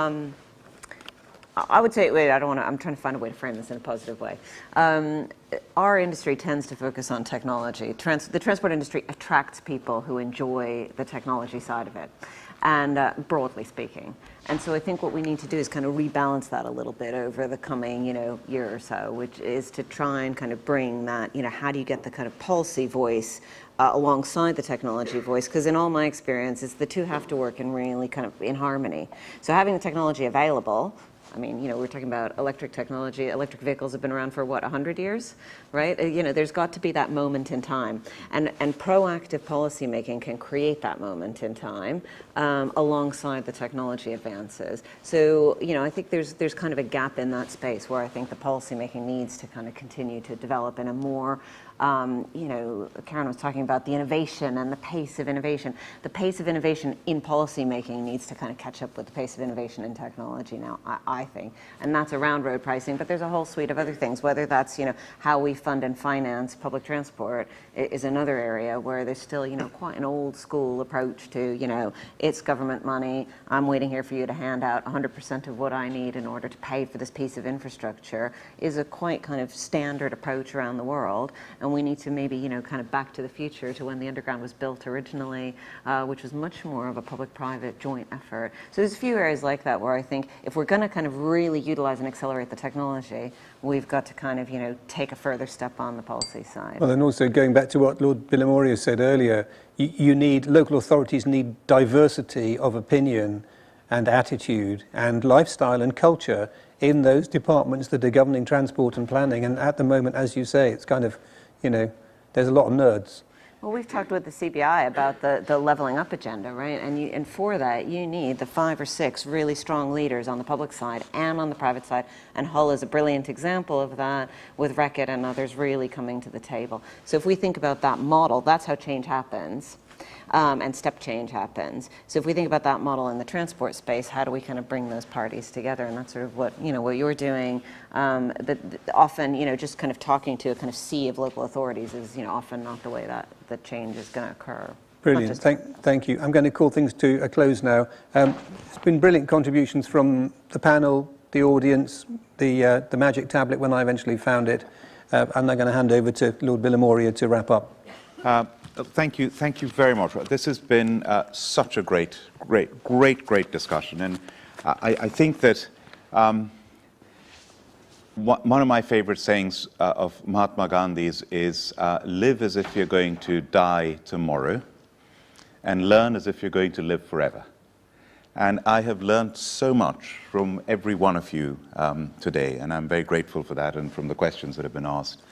I would say, wait, I don't want to, I'm trying to find a way to frame this in a positive way. Our industry tends to focus on technology. The transport industry attracts people who enjoy the technology side of it, and broadly speaking. And so I think what we need to do is kind of rebalance that a little bit over the coming, year or so, which is to try and kind of bring that, how do you get the kind of policy voice alongside the technology voice? Because in all my experiences, the two have to work in really kind of in harmony. So having the technology available, I mean, we're talking about electric technology. Electric vehicles have been around for, 100 years, right? There's got to be that moment in time. And proactive policymaking can create that moment in time alongside the technology advances. So, I think there's kind of a gap in that space where I think the policymaking needs to kind of continue to develop in a more Karen was talking about the innovation and the pace of innovation. The pace of innovation in policy making needs to kind of catch up with the pace of innovation in technology now, I think. And that's around road pricing, but there's a whole suite of other things, whether that's, how we fund and finance public transport is another area where there's still, quite an old school approach to, it's government money. I'm waiting here for you to hand out 100% of what I need in order to pay for this piece of infrastructure is a quite kind of standard approach around the world. And and we need to maybe, kind of back to the future to when the underground was built originally, which was much more of a public-private joint effort. So there's a few areas like that where I think if we're going to kind of really utilize and accelerate the technology, we've got to kind of, take a further step on the policy side. Well, and also going back to what Lord Bilimoria said earlier, local authorities need diversity of opinion and attitude and lifestyle and culture in those departments that are governing transport and planning. And at the moment, as you say, it's kind of, there's a lot of nerds. Well, we've talked with the CBI about the leveling up agenda, right? And for that, you need the 5 or 6 really strong leaders on the public side and on the private side. And Hull is a brilliant example of that, with Reckitt and others really coming to the table. So if we think about that model, that's how change happens. And step change happens. So if we think about that model in the transport space, how do we kind of bring those parties together? And that's sort of what what you're doing. But often, just kind of talking to a kind of sea of local authorities is often not the way that the change is going to occur. Brilliant. Thank you. I'm going to call things to a close now. It's been brilliant contributions from the panel, the audience, the magic tablet when I eventually found it. And I'm going to hand over to Lord Bilimoria to wrap up. Thank you very much. This has been such a great discussion, and I think that one of my favorite sayings of Mahatma Gandhi's is live as if you're going to die tomorrow, and learn as if you're going to live forever. And I have learned so much from every one of you today, and I'm very grateful for that, and from the questions that have been asked.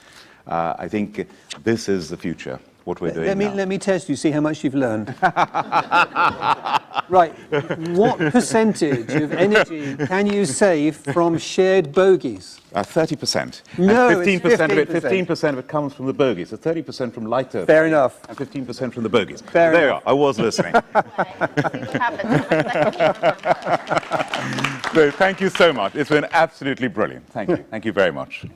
I think this is the future. What we're doing now. Let me test you, see how much you've learned. Right, what percentage of energy can you save from shared bogies? 30%. No, and 15% of it comes from the bogies. So 30% from lighter. Fair enough. And 15% from the bogies. Fair there enough. You are. I was listening. So thank you so much. It's been absolutely brilliant. Thank you. Thank you very much.